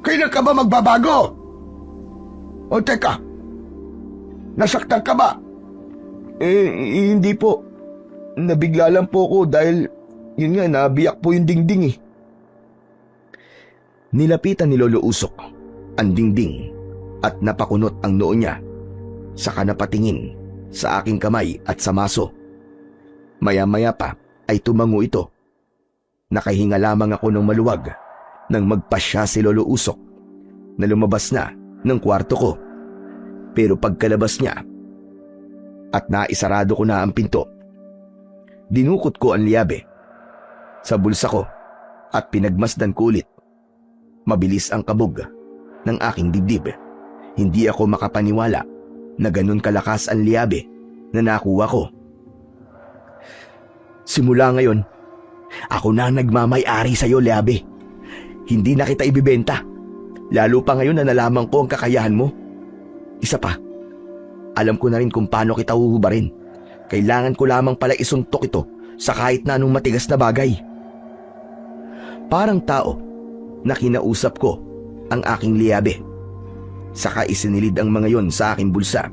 Kailan ka ba magbabago? O teka, nasaktan ka ba? Hindi po. Nabigla lang po ako dahil, yun nga, nabiyak po yung dingding eh. Nilapitan ni Lolo Usok ang dingding at napakunot ang noo niya. Saka napatingin sa aking kamay at sa maso. Maya-maya pa ay tumango ito. Nakahinga lamang ako ng maluwag nang magpasya si Lolo Usok na lumabas na ng kwarto ko. Pero pagkalabas niya at naisarado ko na ang pinto, dinukot ko ang liyabe sa bulsa ko at pinagmasdan ko ulit. Mabilis ang kabog ng aking dibdib. Hindi ako makapaniwala na ganun kalakas ang liyabe na nakuha ko. Simula ngayon, ako na nagmamay-ari sa'yo, liyabe. Hindi na kita ibibenta. Lalo pa ngayon na nalaman ko ang kakayahan mo. Isa pa, alam ko na rin kung paano kita huhubarin. Kailangan ko lamang pala isuntok ito sa kahit na anong matigas na bagay. Parang tao na kinausap ko ang aking liyabe. Saka isinilid ang mga yon sa aking bulsa.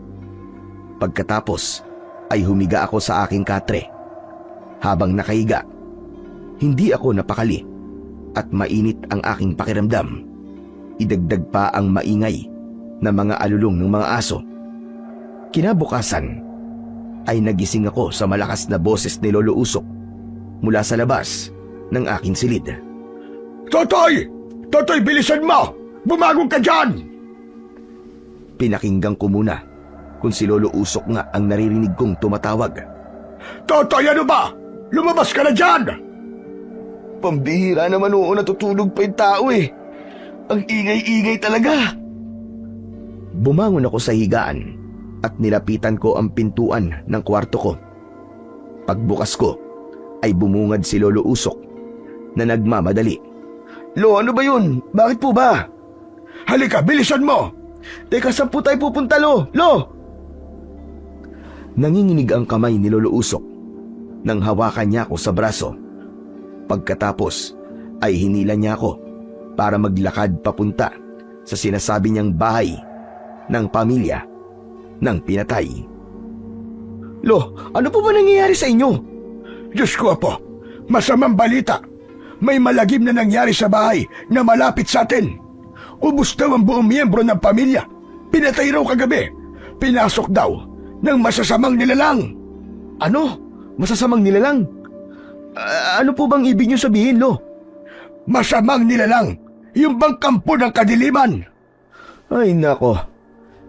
Pagkatapos ay humiga ako sa aking katre. Habang nakahiga, hindi ako napakali at mainit ang aking pakiramdam. Idagdag pa ang maingay na mga alulong ng mga aso. Kinabukasan ay nagising ako sa malakas na boses ni Lolo Usok mula sa labas ng aking silid. Totoy! Totoy, bilisan mo! Bumagon ka dyan! Pinakinggan ko muna kung si Lolo Usok nga ang naririnig kong tumatawag. Totoy, ano ba? Lumabas ka na dyan! Pambihira naman, oo, natutulog pa yung tao eh. Ang ingay-ingay talaga. Bumangon ako sa higaan at nilapitan ko ang pintuan ng kwarto ko. Pagbukas ko ay bumungad si Lolo Usok na nagmamadali. Lo, ano ba yun? Bakit po ba? Halika, bilisan mo! Teka, saan po tayo pupunta, Lo? Lo! Nanginginig ang kamay ni Lolo Usok nang hawakan niya ako sa braso. Pagkatapos ay hinila niya ako para maglakad papunta sa sinasabi niyang bahay ng pamilya ng pinatay. Lo, ano po ba nangyayari sa inyo? Diyos ko po, masamang balita. May malagim na nangyari sa bahay na malapit sa atin. Ubus daw ang buong miyembro ng pamilya. Pinatay raw kagabi. Pinasok daw ng masasamang nilalang. Ano? Masasamang nilalang? Ano po bang ibig niyo sabihin, Lo? Masamang nilalang. Yung bang kampo ng kadiliman. Ay nako.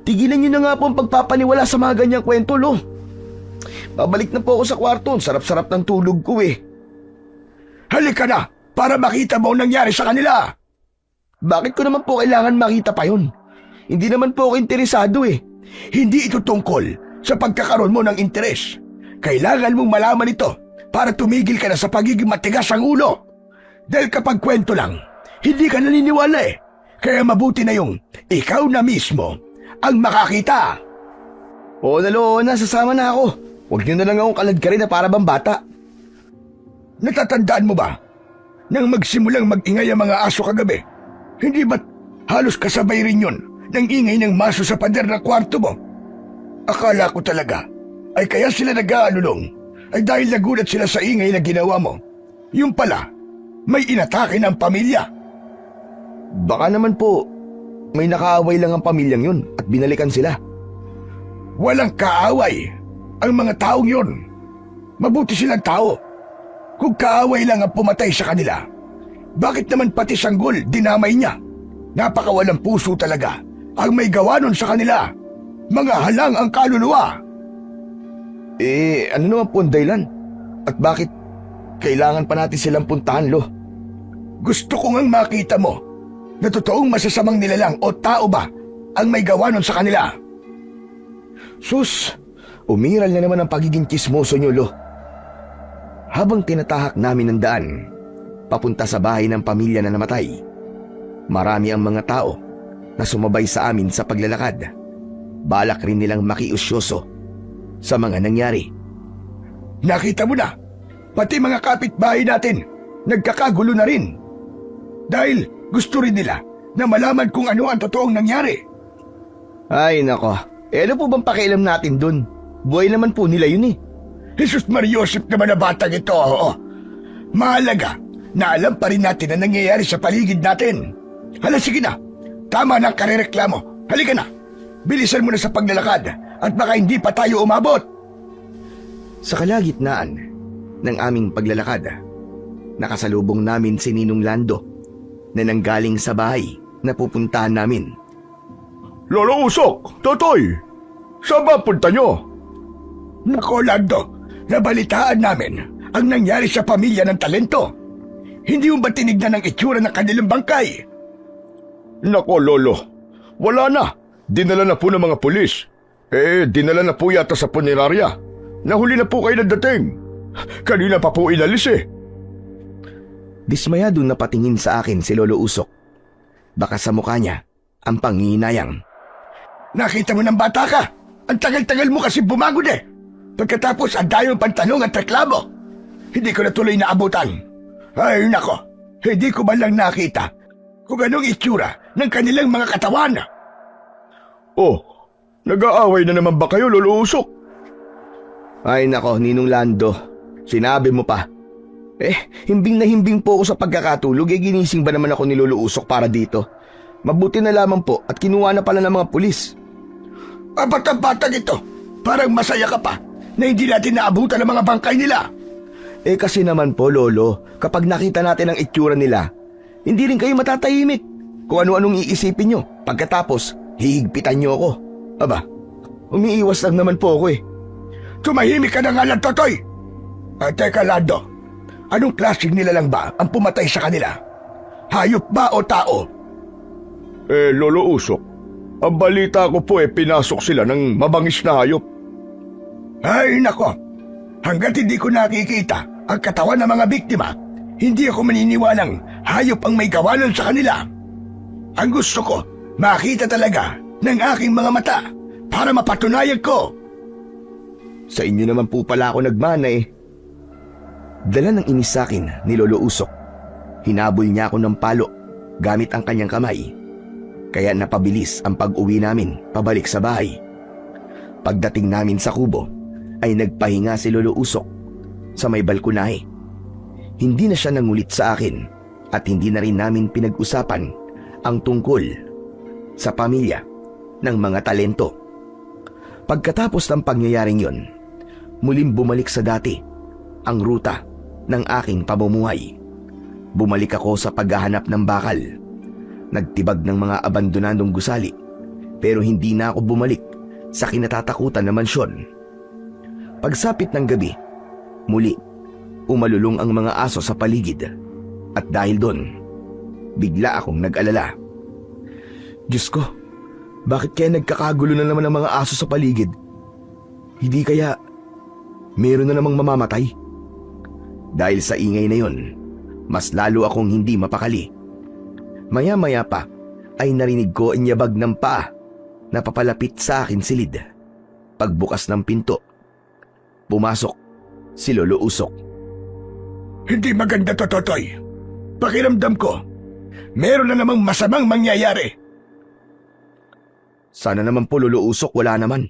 Tigilan niyo na nga po ang pagpapaniwala sa mga ganyang kwento, Lo. Babalik na po ako sa kwarto. Sarap-sarap ng tulog ko eh. Halika na para makita mo ang nangyari sa kanila. Bakit ko naman po kailangan makita pa yun? Hindi naman po ako interesado eh. Hindi ito tungkol sa pagkakaroon mo ng interes. Kailangan mong malaman ito para tumigil ka na sa pagiging matigas ang ulo. Dahil kapag kwento lang, hindi ka naniniwala eh. Kaya mabuti na yung ikaw na mismo ang makakita. Oo na, Lo, sasama na ako. Huwag niyo na lang akong kaladkarin na para bang bata. Natatandaan mo ba nang magsimulang mag-ingay ang mga aso kagabi? Hindi ba't halos kasabay rin yun ng ingay ng maso sa pader ng kwarto mo? Akala ko talaga ay kaya sila nag-aalulong ay dahil nagulat sila sa ingay na ginawa mo. Yung pala, may inatake ng pamilya. Baka naman po, may nakaaway lang ang pamilyang yun at binalikan sila. Walang kaaway ang mga taong yun. Mabuti silang tao. Kung kaaway lang ang pumatay sa kanila, bakit naman pati sanggol dinamay niya? Napakawalang puso talaga ang may gawa nun sa kanila. Mga halang ang kaluluwa. Ano naman po ang dahilan? At bakit kailangan pa natin silang puntahan, Lo? Gusto ko ngang makita mo na totoong masasamang nilalang o tao ba ang may gawa nun sa kanila. Sus, umiral na naman ang pagiging kismoso nyo, Lo. Habang tinatahak namin ang daan, papunta sa bahay ng pamilya na namatay, marami ang mga tao na sumabay sa amin sa paglalakad. Balak rin nilang makiusyoso sa mga nangyari. Nakita mo na, pati mga kapitbahay natin, nagkakagulo na rin. Dahil gusto rin nila na malaman kung ano ang totoong nangyari. Ay nako, ano po bang pakialam natin dun? Buhay naman po nila yun eh. Jesus Mariosip naman na batang ito, oo. Mahalaga na alam pa rin natin ang nangyayari sa paligid natin. Hala, sige na. Tama na ang karereklamo. Halika na. Bilisan mo na sa paglalakad at baka hindi pa tayo umabot. Sa kalagitnaan ng aming paglalakad, nakasalubong namin si Ninong Lando na nanggaling sa bahay na pupuntahan namin. Lolo Usok, Totoy, saan ba punta nyo? Nako, Lando, nabalitaan namin ang nangyari sa pamilya ng talento. Hindi mo ba tinignan ang itsura ng kanilang bangkay? Nako, Lolo, wala na. Dinala na po ng mga pulis. Dinala na po yata sa punerarya. Nahuli na po kayo nagdating. Kanina pa po inalis eh. Dismayado na patingin sa akin si Lolo Usok. Baka sa mukha niya ang panginayang. Nakita mo ng bata ka? Ang tagal-tagal mo kasi bumagod eh. Pagkatapos ang dayong pantalong at reklamo. Hindi ko na tuloy naabutan. Ay nako, hindi ko man lang nakita kung anong itsura ng kanilang mga katawan. Oh, nag-aaway na naman ba kayo, Lolo Usok? Ay nako, Ninong Lando, sinabi mo pa. Himbing na himbing po ako sa pagkakatulog, ginising ba naman ako ni Lolo Usok para dito? Mabuti na lamang po at kinuha na pala ng mga pulis. Ba't ang batang ito? Parang masaya ka pa na hindi natin naabutan ang mga bangkay nila. Kasi naman po, Lolo, kapag nakita natin ang itsura nila, hindi rin kayo matatahimik. Kung ano-anong iisipin nyo, pagkatapos, hihigpitan nyo ako. Aba, umiiwas lang naman po ako eh. Tumahimik ka na nga lang, Totoy! Teka, Lando, anong klaseng nila lang ba ang pumatay sa kanila? Hayop ba o tao? Lolo Usok, ang balita ko po pinasok sila ng mabangis na hayop. Ay, nako! Hanggat hindi ko nakikita ang katawan ng mga biktima, hindi ako maniniwalang hayop ang may gawanan sa kanila. Ang gusto ko, makita talaga ng aking mga mata para mapatunayan ko. Sa inyo naman po pala ako nagmana eh. Dala ng inis sa akin ni Lolo Usok. Hinabol niya ako ng palo gamit ang kanyang kamay. Kaya napabilis ang pag-uwi namin pabalik sa bahay. Pagdating namin sa kubo, ay nagpahinga si Lolo Usok sa may balkonahe. Hindi na siya nangulit sa akin at hindi na rin namin pinag-usapan ang tungkol sa pamilya ng mga talento. Pagkatapos ng pangyayaring yon, muling bumalik sa dati ang ruta ng aking pamumuhay. Bumalik ako sa paghahanap ng bakal. Nagtibag ng mga abandonadong gusali, pero hindi na ako bumalik sa kinatatakutan na mansyon. Pagsapit ng gabi, muli umalulong ang mga aso sa paligid at dahil doon, bigla akong nag-alala. Diyos ko, bakit kaya nagkakagulo na naman ang mga aso sa paligid? Hindi kaya meron na namang mamamatay? Dahil sa ingay na yon, mas lalo akong hindi mapakali. Maya-maya pa ay narinig ko ang yabag ng paa na papalapit sa akin silid. Pagbukas ng pinto, pumasok si Lolo Usok. Hindi maganda to, Totoy. Pakiramdam ko, meron na namang masamang mangyayari. Sana naman po, Lolo Usok, wala naman.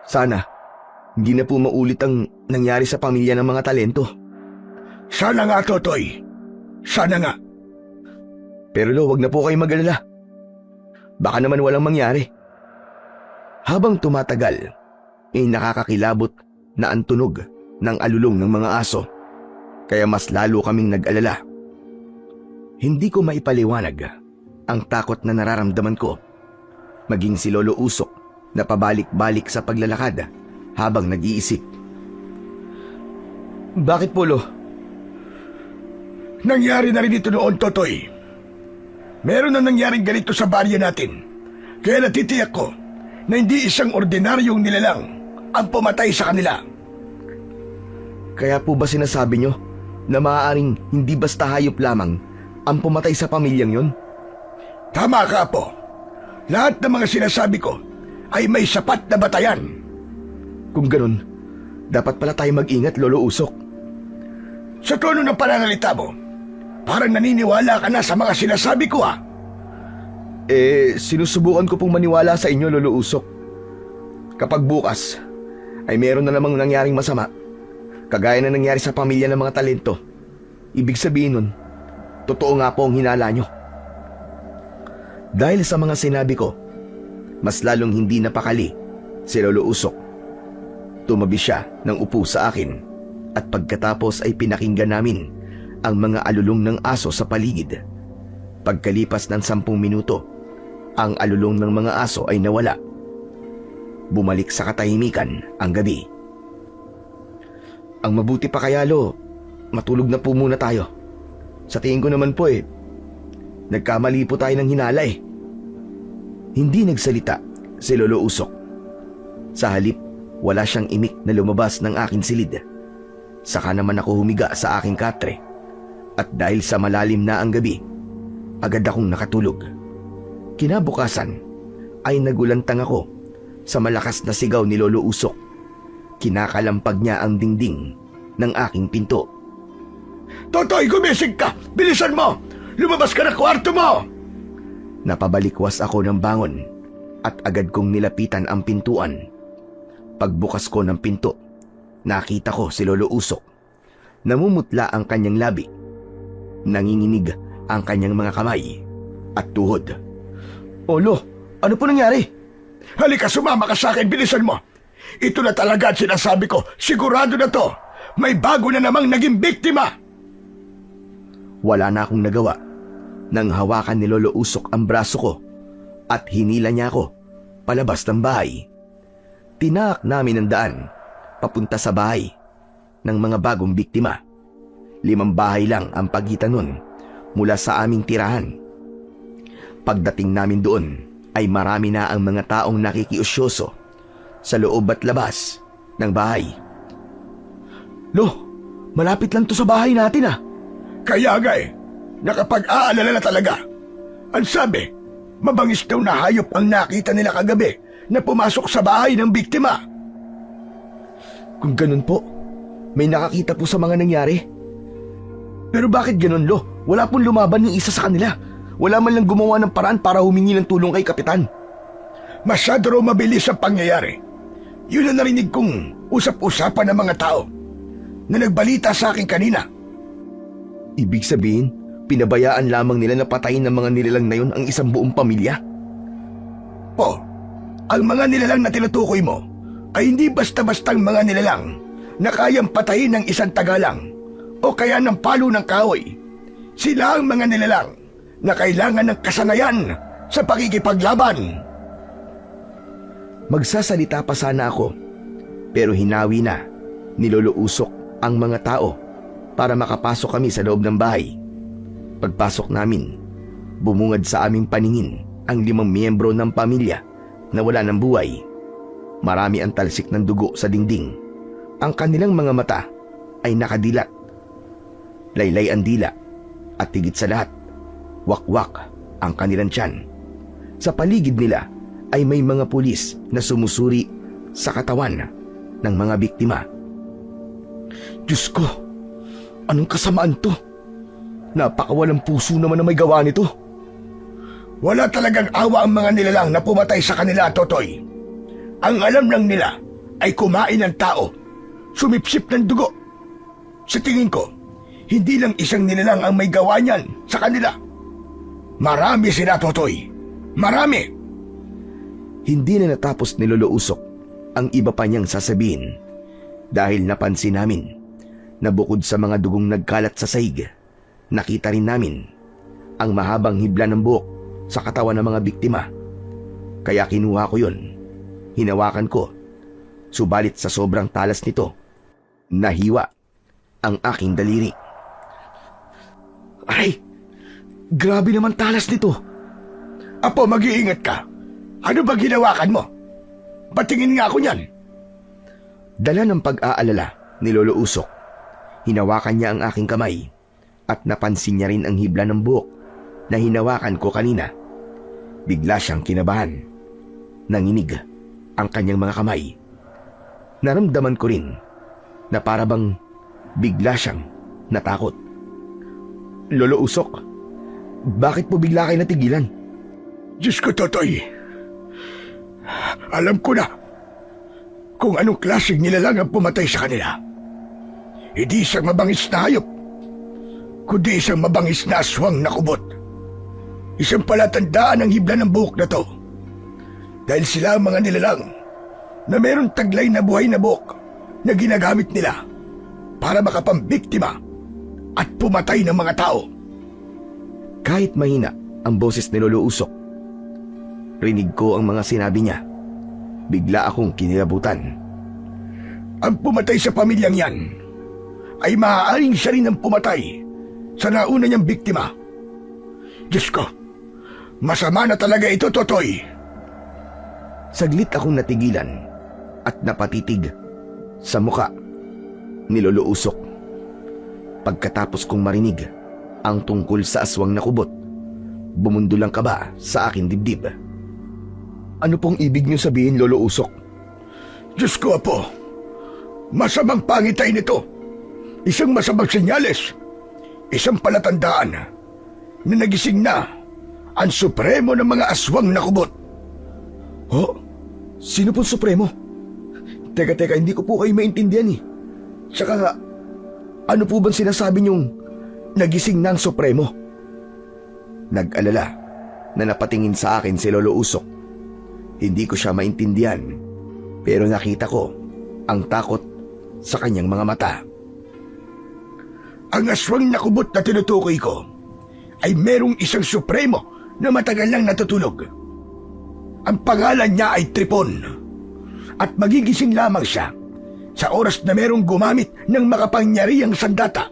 Sana, hindi na po maulit ang nangyari sa pamilya ng mga talento. Sana nga, Totoy. Sana nga. Pero Lo, wag na po kayo mag-alala. Baka naman walang mangyari. Habang tumatagal, nakakakilabot na ang tunog ng alulong ng mga aso. Kaya mas lalo kaming nag-alala. Hindi ko maipaliwanag ang takot na nararamdaman ko. Maging si Lolo Usok na pabalik-balik sa paglalakad habang nag-iisip. Bakit po, Lo? Nangyari na rin ito noon, Totoy. Meron na nangyaring ganito sa baryo natin. Kaya natitiyak ko na hindi isang ordinaryong nilalang ang pumatay sa kanila. Kaya po ba sinasabi nyo na maaaring hindi basta hayop lamang ang pumatay sa pamilyang yon? Tama ka po. Lahat ng mga sinasabi ko ay may sapat na batayan. Kung ganun, dapat pala tayo mag-ingat, Lolo Usok. Sa tono ng pananalita mo, parang naniniwala ka na sa mga sinasabi ko ah. Sinusubukan ko pong maniwala sa inyo, Lolo Usok. Kapag bukas ay meron na namang nangyaring masama, kagaya na nangyari sa pamilya ng mga talento, ibig sabihin nun, totoo nga po ang hinala nyo. Dahil sa mga sinabi ko, mas lalong hindi napakali si Lolo Usok. Tumabi siya ng upo sa akin at pagkatapos ay pinakinggan namin ang mga alulong ng aso sa paligid. Pagkalipas ng 10 minuto, ang alulong ng mga aso ay nawala. Bumalik sa katahimikan ang gabi. Ang mabuti pa kaya, Lo, matulog na po muna tayo. Sa tingin ko naman po nagkamali po tayo ng hinala eh. Hindi nagsalita si Lolo Usok. Sa halip, wala siyang imik na lumabas ng aking silid. Saka naman ako humiga sa aking katre. At dahil sa malalim na ang gabi, agad akong nakatulog. Kinabukasan ay nagulantang ako sa malakas na sigaw ni Lolo Usok. Kinakalampag niya ang dingding ng aking pinto. Totoy, gumising ka! Bilisan mo! Lumabas ka na kwarto mo! Napabalikwas ako ng bangon at agad kong nilapitan ang pintuan. Pagbukas ko ng pinto, nakita ko si Lolo Usok. Namumutla ang kanyang labi. Nanginginig ang kanyang mga kamay at tuhod. Lo, ano po nangyari? Halika, sumama ka sa akin, bilisan mo! Ito na talaga ang sinasabi ko, sigurado na to! May bago na namang naging biktima! Wala na akong nagawa nang hawakan ni Lolo Usok ang braso ko at hinila niya ako palabas ng bahay. Tinaak namin ang daan papunta sa bahay ng mga bagong biktima. 5 bahay lang ang pagitan nun mula sa aming tirahan. Pagdating namin doon ay marami na ang mga taong nakikiusyoso sa loob at labas ng bahay. Lo, malapit lang to sa bahay natin ah. Kaya nga nakapag-aalala na talaga. Ang sabi, mabangis daw na hayop ang nakita nila kagabi na pumasok sa bahay ng biktima. Kung ganun po, may nakakita po sa mga nangyari. Pero bakit ganun, Lo? Wala pong lumaban ng isa sa kanila. Wala man lang gumawa ng paraan para humingi ng tulong kay Kapitan. Masyado raw mabilis ang pangyayari. Yun ang narinig kong usap-usapan ng mga tao na nagbalita sa akin kanina. Ibig sabihin, pinabayaan lamang nila na patayin ng mga nilalang na yun ang isang buong pamilya? Po, ang mga nilalang na tinutukoy mo ay hindi basta-bastang mga nilalang na kayang patayin ng isang tagalang o kaya ng palo ng kahoy. Sila ang mga nilalang na kailangan ng kasanayan sa pakikipaglaban. Magsasalita pa sana ako, pero hinawi na ni Lolo Usok ang mga tao para makapasok kami sa loob ng bahay. Pagpasok namin, bumungad sa aming paningin ang 5 miyembro ng pamilya na wala ng buhay. Marami ang talsik ng dugo sa dingding. Ang kanilang mga mata ay nakadilat. Laylay ang dila at higit sa lahat, wakwak ang kanilang tiyan. Sa paligid nila ay may mga pulis na sumusuri sa katawan ng mga biktima. Diyos ko, anong kasamaan to? Napakawalang puso naman na may gawa nito. Wala talagang awa ang mga nilalang na pumatay sa kanila, Totoy. Ang alam lang nila ay kumain ng tao, sumipsip ng dugo. Sa tingin ko, hindi lang isang nilalang ang may gawa niyan sa kanila. Marami sila, Totoy. Marami. Hindi na natapos ni Lolo Usok ang iba pa niyang sasabihin dahil napansin namin na bukod sa mga dugong nagkalat sa sahig, nakita rin namin ang mahabang hibla ng buhok sa katawan ng mga biktima. Kaya kinuha ko yun, hinawakan ko, subalit sa sobrang talas nito, nahiwa ang aking daliri. Ay, grabe naman talas nito. Apo, mag-iingat ka. Ano ba ginawakan mo? Patingin nga ako niyan. Dala ng pag-aalala ni Lolo Usok, hinawakan niya ang aking kamay at napansin niya rin ang hibla ng buhok na hinawakan ko kanina. Bigla siyang kinabahan. Nanginig ang kanyang mga kamay. Naramdaman ko rin na para bang bigla siyang natakot. Lolo Usok, bakit po bigla kayo natigilan? Diyos ko, Totoy. Alam ko na kung anong klaseng nilalang ang pumatay sa kanila. Hindi isang mabangis na hayop, kundi isang mabangis na aswang na kubot. Isang palatandaan ang hibla ng buhok na to. Dahil sila ang mga nilalang na meron taglay na buhay na buhok na ginagamit nila para makapambiktima at pumatay ng mga tao. Kahit mahina ang boses ni Lolo Usok, rinig ko ang mga sinabi niya. Bigla akong kinilabutan. Ang pumatay sa pamilyang yan ay maaaring siya rin ang pumatay sa nauna niyang biktima. Diyos ko, masama na talaga ito, Totoy. Saglit akong natigilan at napatitig sa muka ni Lolo Usok. Pagkatapos kong marinig ang tungkol sa aswang na kubot, bumundol ang kaba sa aking dibdib. Ano pong ibig niyo sabihin, Lolo Usok? Diyos ko, Apo, masamang pangitay nito. Isang masamang senyales. Isang palatandaan na nagising na ang supremo ng mga aswang na kubot. Ho? Sino pong supremo? Teka, hindi ko po kayo maintindihan eh. Tsaka, ano po bang sinasabi niyong nagising na ang supremo? Nag-alala na napatingin sa akin si Lolo Usok. Hindi ko siya maintindihan, pero nakita ko ang takot sa kanyang mga mata. Ang aswang na kubot na tinutukoy ko ay merong isang supremo na matagal nang natutulog. Ang pangalan niya ay Tripon at magigising lamang siya sa oras na merong gumamit ng makapangyarihang sandata.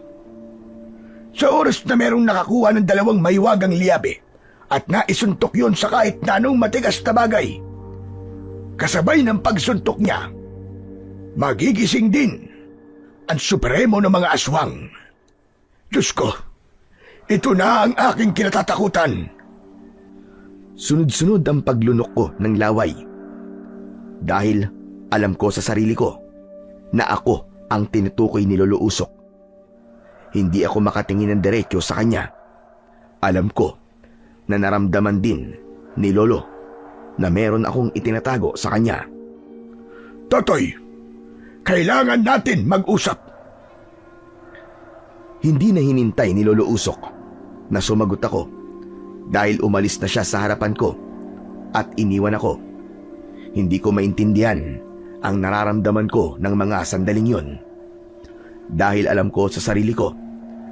Sa oras na merong nakakuha ng 2 mahiwagang liyabe at naisuntok yon sa kahit na anong matigas na bagay. Kasabay ng pagsuntok niya, magigising din ang supremo ng mga aswang. Diyos ko, ito na ang aking kinatatakutan. Sunod-sunod ang paglunok ko ng laway. Dahil alam ko sa sarili ko na ako ang tinutukoy ni Lolo Usok. Hindi ako makatingin ng diretso sa kanya. Alam ko na naramdaman din ni Lolo na meron akong itinatago sa kanya. Totoy, kailangan natin mag-usap. Hindi na hinintay ni Lolo Usok na sumagot ako dahil umalis na siya sa harapan ko at iniwan ako. Hindi ko maintindihan ang nararamdaman ko ng mga sandaling yun. Dahil alam ko sa sarili ko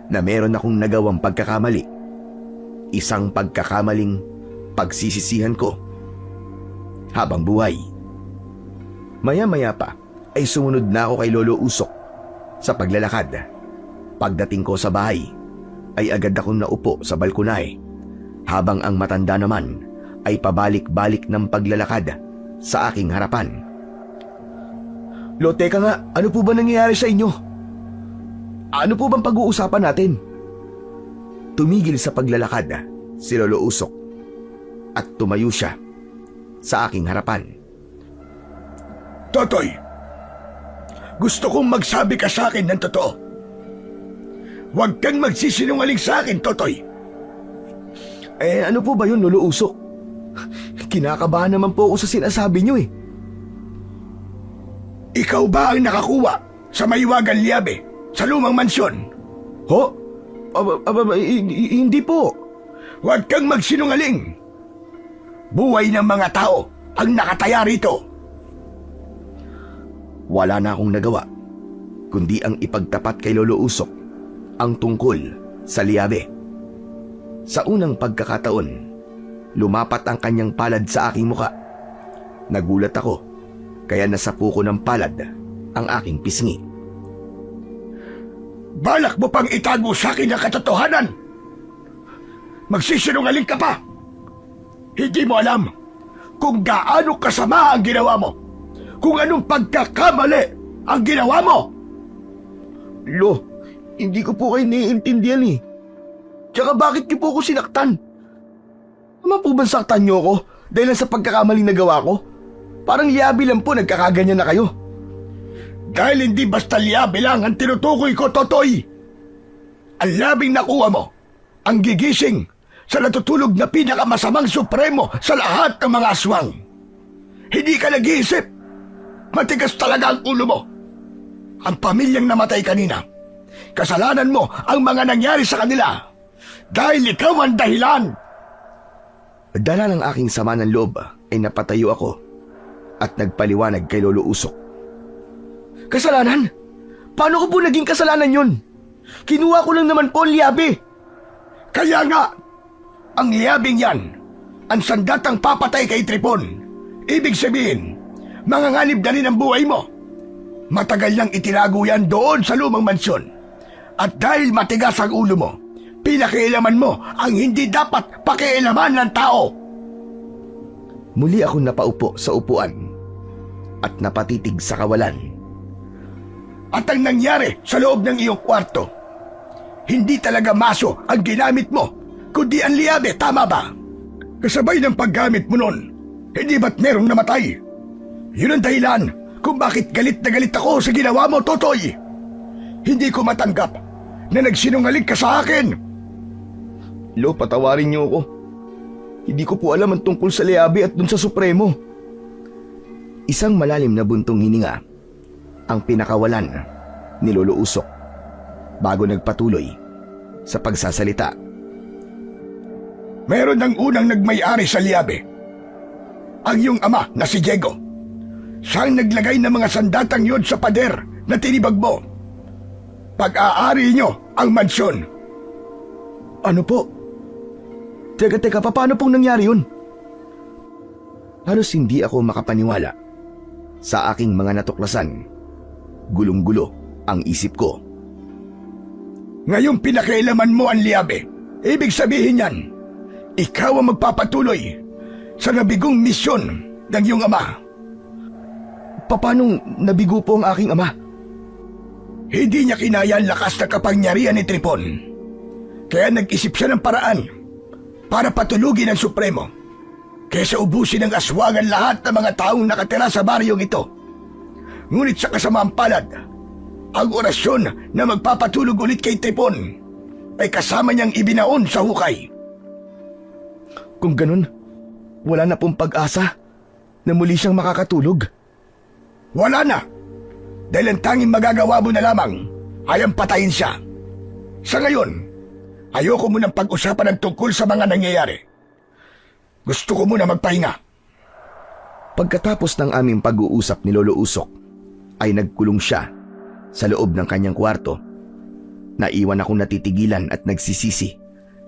na meron akong nagawang pagkakamali. Isang pagkakamaling pagsisisihan ko habang buhay. Maya-maya pa ay sumunod na ako kay Lolo Usok sa paglalakad. Pagdating ko sa bahay ay agad akong naupo sa balkonahe habang ang matanda naman ay pabalik-balik ng paglalakad sa aking harapan. Lo, teka nga, ano po ba nangyayari sa inyo? Ano po bang pag-uusapan natin? Tumigil sa paglalakad si Lolo Usok at tumayo siya sa aking harapan. Totoy, gusto kong magsabi ka sa akin ng totoo. Huwag kang magsisinungaling sa akin, Totoy. Ano po ba yun, Lolo Usok? Kinakabahan naman po ako sa sinasabi niyo eh. Ikaw ba ang nakakuha sa mahiwagang liyabe sa lumang mansyon? Ho? Hindi po. Huwag kang magsinungaling. Buhay ng mga tao ang nakataya rito. Wala na akong nagawa, kundi ang ipagtapat kay Lolo Usok ang tungkol sa liabe. Sa unang pagkakataon, lumapat ang kanyang palad sa aking muka. Nagulat ako, kaya nasapu ko ng palad ang aking pisngi. Balak mo pang itago sa akin ang katotohanan? Magsisinungaling ka pa! Hindi mo alam kung gaano kasama ang ginawa mo, kung anong pagkakamali ang ginawa mo! Lo, hindi ko po kayo naiintindihan eh. Tsaka bakit niyo po ako sinaktan? Tama po ba saktan niyo ako dahil lang sa pagkakamaling nagawa ko? Parang liabi lang po, nagkakaganyan na kayo. Dahil hindi basta liabe lang ang tinutukoy ko, Totoy. Ang labing nakuha mo, ang gigising sa natutulog na pinakamasamang supremo sa lahat ng mga aswang. Hindi ka nag-iisip. Matigas talaga ang ulo mo. Ang pamilyang namatay kanina, kasalanan mo ang mga nangyari sa kanila dahil ikaw ang dahilan. Dala ng aking sama ng loob ay napatayo ako at nagpaliwanag kay Lolo Usok. Kasalanan? Paano ko po naging kasalanan yun? Kinuha ko lang naman po ang liabe. Kaya nga, ang liyabing yan, ang sandatang papatay kay Tripon. Ibig sabihin, manganganib na rin ang buhay mo. Matagal nang itinago yan doon sa lumang mansyon. At dahil matigas ang ulo mo, pinakialaman mo ang hindi dapat pakialaman ng tao. Muli akong napaupo sa upuan at napatitig sa kawalan. At ang nangyari sa loob ng iyong kwarto, hindi talaga maso ang ginamit mo, kundi ang liabe, tama ba? Kasabay ng paggamit mo nun, hindi ba't merong namatay? Yun ang dahilan kung bakit galit na galit ako sa ginawa mo, Totoy. Hindi ko matanggap na nagsinungaling ka sa akin. Lo, patawarin niyo ako. Hindi ko po alam ang tungkol sa liabe at dun sa Supremo. Isang malalim na buntong hininga ang pinakawalan ni Lolo Usok bago nagpatuloy sa pagsasalita. Meron ng unang nagmay-ari sa liabe, ang iyong ama na si Diego. Siyang naglagay ng mga sandatang yun sa pader na tinibag mo. Pag-aari niyo ang mansyon. Ano po? Teka, paano pong nangyari yun? Halos hindi ako makapaniwala sa aking mga natuklasan. Gulong-gulo ang isip ko. Ngayong pinakialaman mo ang liabe, ibig sabihin yan, ikaw ang magpapatuloy sa nabigong misyon ng iyong ama. Paano nabigo po ang aking ama? Hindi niya kinaya ang lakas na kapangyarihan ni Tripon. Kaya nag-isip siya ng paraan para patulugin ang Supremo, kaysa ubusin ng aswangan lahat ng mga taong nakatira sa baryong ito. Ngunit sa kasamaang palad, ang orasyon na magpapatulog ulit kay Tripon ay kasama niyang ibinaon sa hukay. Kung ganun, wala na pong pag-asa na muli siyang makakatulog. Wala na, dahil ang tanging magagawa mo na lamang ay ang patayin siya. Sa ngayon, ayoko munang pag-usapan ng tungkol sa mga nangyayari. Gusto ko muna magpahinga. Pagkatapos ng aming pag-uusap ni Lolo Usok, ay nagkulong siya sa loob ng kanyang kwarto. Naiwan akong natitigilan at nagsisisi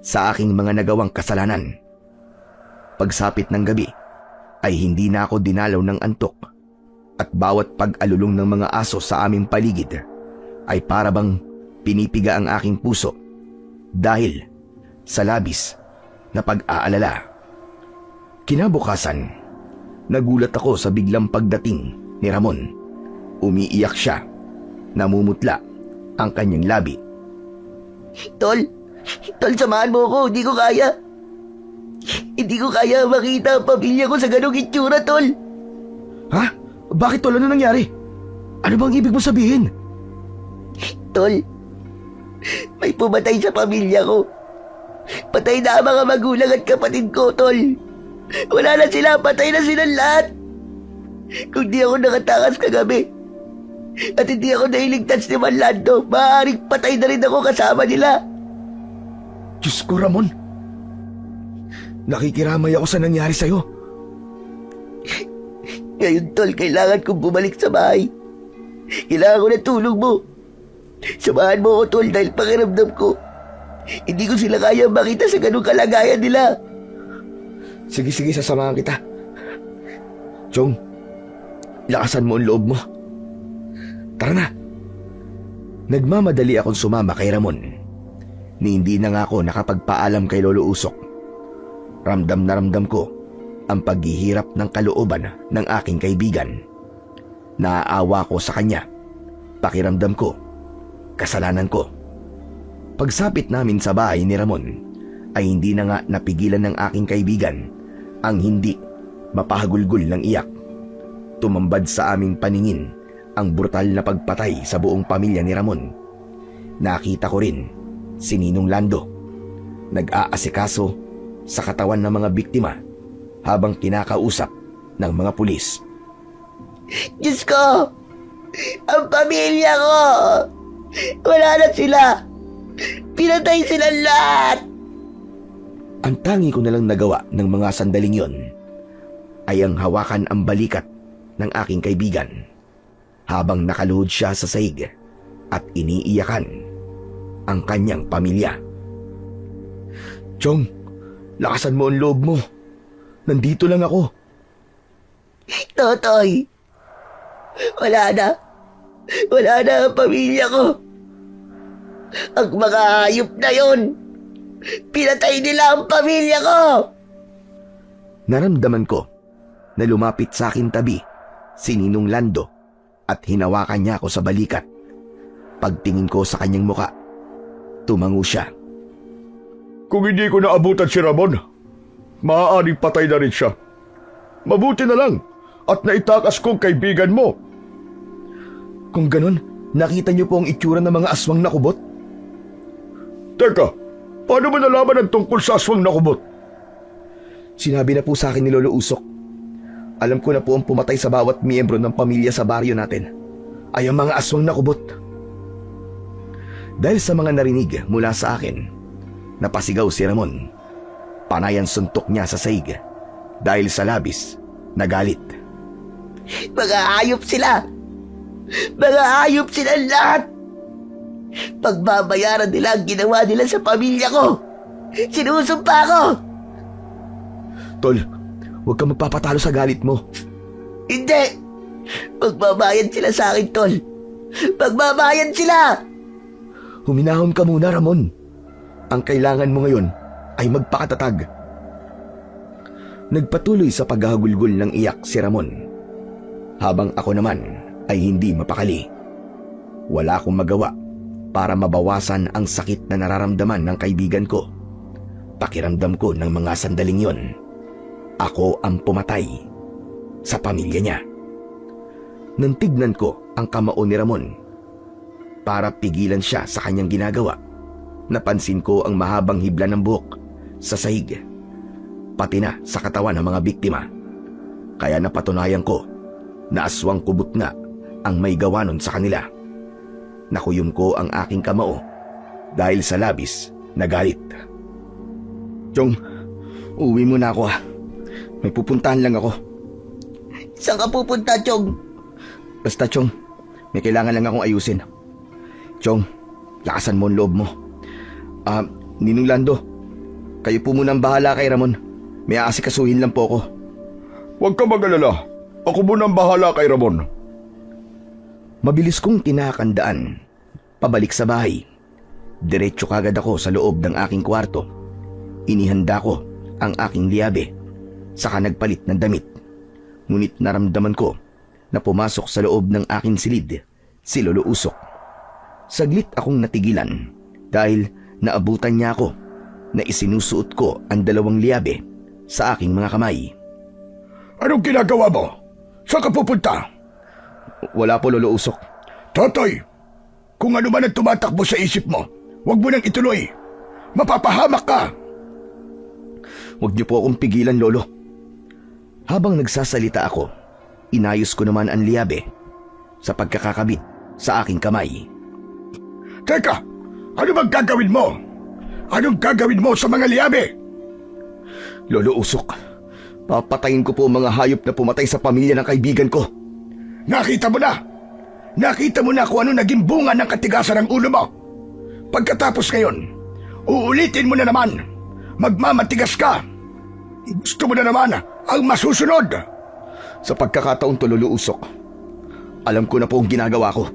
sa aking mga nagawang kasalanan. Pagsapit ng gabi, ay hindi na ako dinalaw ng antok at bawat pag-alulong ng mga aso sa aming paligid ay parabang pinipiga ang aking puso dahil sa labis na pag-aalala. Kinabukasan, nagulat ako sa biglang pagdating ni Ramon. Umiiyak siya, namumutla ang kanyang labi. Tol, samahan mo ako, hindi ko kaya. Hindi ko kaya makita ang pamilya ko sa ganong itsura, Tol. Ha? Bakit, Tol? Ano nangyari? Ano bang ibig mo sabihin? Tol, may pumatay sa pamilya ko. Patay na ang mga magulang at kapatid ko, Tol. Wala na sila, patay na silang lahat. Kung di ako nakatakas kagabi at hindi ako nailigtas ni Manlando, maaaring patay na rin ako kasama nila. Diyos ko, Ramon. Nakikiramay ako sa nangyari sa'yo. Ngayon, Tol, kailangan kong bumalik sa bahay. Kailangan ko ng tulong mo. Samahan mo ako, Tol, dahil pakiramdam ko, hindi ko sila kaya makita sa ganung kalagayan nila. Sige, sasamahan kita. Chong, lakasan mo ang loob mo. Tara na. Nagmamadali akong sumama kay Ramon. Ni hindi na nga ako nakapagpaalam kay Lolo Usok. Ramdam na ramdam ko ang paghihirap ng kalooban ng aking kaibigan. Naaawa ko sa kanya. Pakiramdam ko, kasalanan ko. Pagsapit namin sa bahay ni Ramon, ay hindi na nga napigilan ng aking kaibigan ang hindi mapahagulgol ng iyak. Tumambad sa aming paningin ang brutal na pagpatay sa buong pamilya ni Ramon. Nakita ko rin si Ninong Lando, nag-aasikaso sa katawan ng mga biktima habang kinakausap ng mga pulis. Diyos ko! Ang pamilya ko! Wala na sila! Pinatay sila lahat! Ang tangi ko nalang nagawa ng mga sandaling yon ay ang hawakan ang balikat ng aking kaibigan habang nakaluhod siya sa sahig at iniiyakan ang kanyang pamilya. Chong, lakasan mo ang loob mo. Nandito lang ako. Totoy! Wala na! Wala na ang pamilya ko! Ang mga hayop na yon! Pinatay nila ang pamilya ko! Naramdaman ko na lumapit sa akin tabi si Ninong Lando at hinawakan niya ako sa balikat. Pagtingin ko sa kanyang muka, tumango siya. Kung hindi ko naabutan si Ramon, maaaring patay na rin siya. Mabuti na lang at naitakas kong kaibigan mo. Kung ganun, nakita niyo po ang itsura ng mga aswang na kubot? Teka, paano mo nalaman ang tungkol sa aswang na kubot? Sinabi na po sa akin ni Lolo Usok. Alam ko na po ang pumatay sa bawat miyembro ng pamilya sa baryo natin ay ang mga aswang na kubot. Dahil sa mga narinig mula sa akin, napasigaw si Ramon. Panayan suntok niya sa sahig dahil sa labis na galit. Mga hayop sila! Mga hayop sila lahat! Pagbabayaran nila ang ginawa nila sa pamilya ko! Sinusumpa ko! Tol, huwag kang magpapatalo sa galit mo. Hindi! Magbabayad sila sa akin, Tol! Magbabayad sila! Huminahon ka muna, Ramon. Ang kailangan mo ngayon ay magpakatatag. Nagpatuloy sa paghahagulgol ng iyak si Ramon, habang ako naman ay hindi mapakali. Wala akong magawa para mabawasan ang sakit na nararamdaman ng kaibigan ko. Pakiramdam ko ng mga sandaling yon, ako ang pumatay sa pamilya niya. Nang tignan ko ang kamao ni Ramon para pigilan siya sa kanyang ginagawa, napansin ko ang mahabang hibla ng buhok sa sahig, pati na sa katawan ng mga biktima. Kaya napatunayan ko na aswang kubot nga ang may gawa nun sa kanila. Nakuyom ko ang aking kamao dahil sa labis na galit. Chong, uwi muna ako. May pupuntahan lang ako. Saan ka pupunta, Chong? Basta, Chong, may kailangan lang akong ayusin. Chong, lakasan mo ang loob mo. Ninong Lando, kayo po munang bahala kay Ramon. May aasikasuhin lang po ako. Huwag ka mag-alala. Ako muna ang bahala kay Ramon. Mabilis kong tinakandaan pabalik sa bahay. Diretso kagad ako sa loob ng aking kwarto. Inihanda ko ang aking liyabe, saka nagpalit ng damit. Ngunit naramdaman ko na pumasok sa loob ng aking silid si Lolo Usok. Saglit akong natigilan dahil naabutan niya ako na isinusuot ko ang dalawang liyabe sa aking mga kamay. Anong ginagawa mo? Saan ka pupunta? Wala po, Lolo Usok. Totoy, kung ano man ang tumatakbo sa isip mo, huwag mo nang ituloy. Mapapahamak ka. Huwag niyo po akong pigilan, Lolo. Habang nagsasalita ako, inayos ko naman ang liyabe sa pagkakakabit sa aking kamay. Teka, ano bang gagawin mo? Anong gagawin mo sa mga liyabe? Lolo Usok, Papatayin ko po ang mga hayop na pumatay sa pamilya ng kaibigan ko. Nakita mo na! Nakita mo na kung ano naging bunga ng katigasan ng ulo mo. Pagkatapos ngayon, uulitin mo na naman. Magmamatigas ka. Gusto mo na naman ang masusunod. Sa pagkakataon to, Lolo Usok, alam ko na po ang ginagawa ko.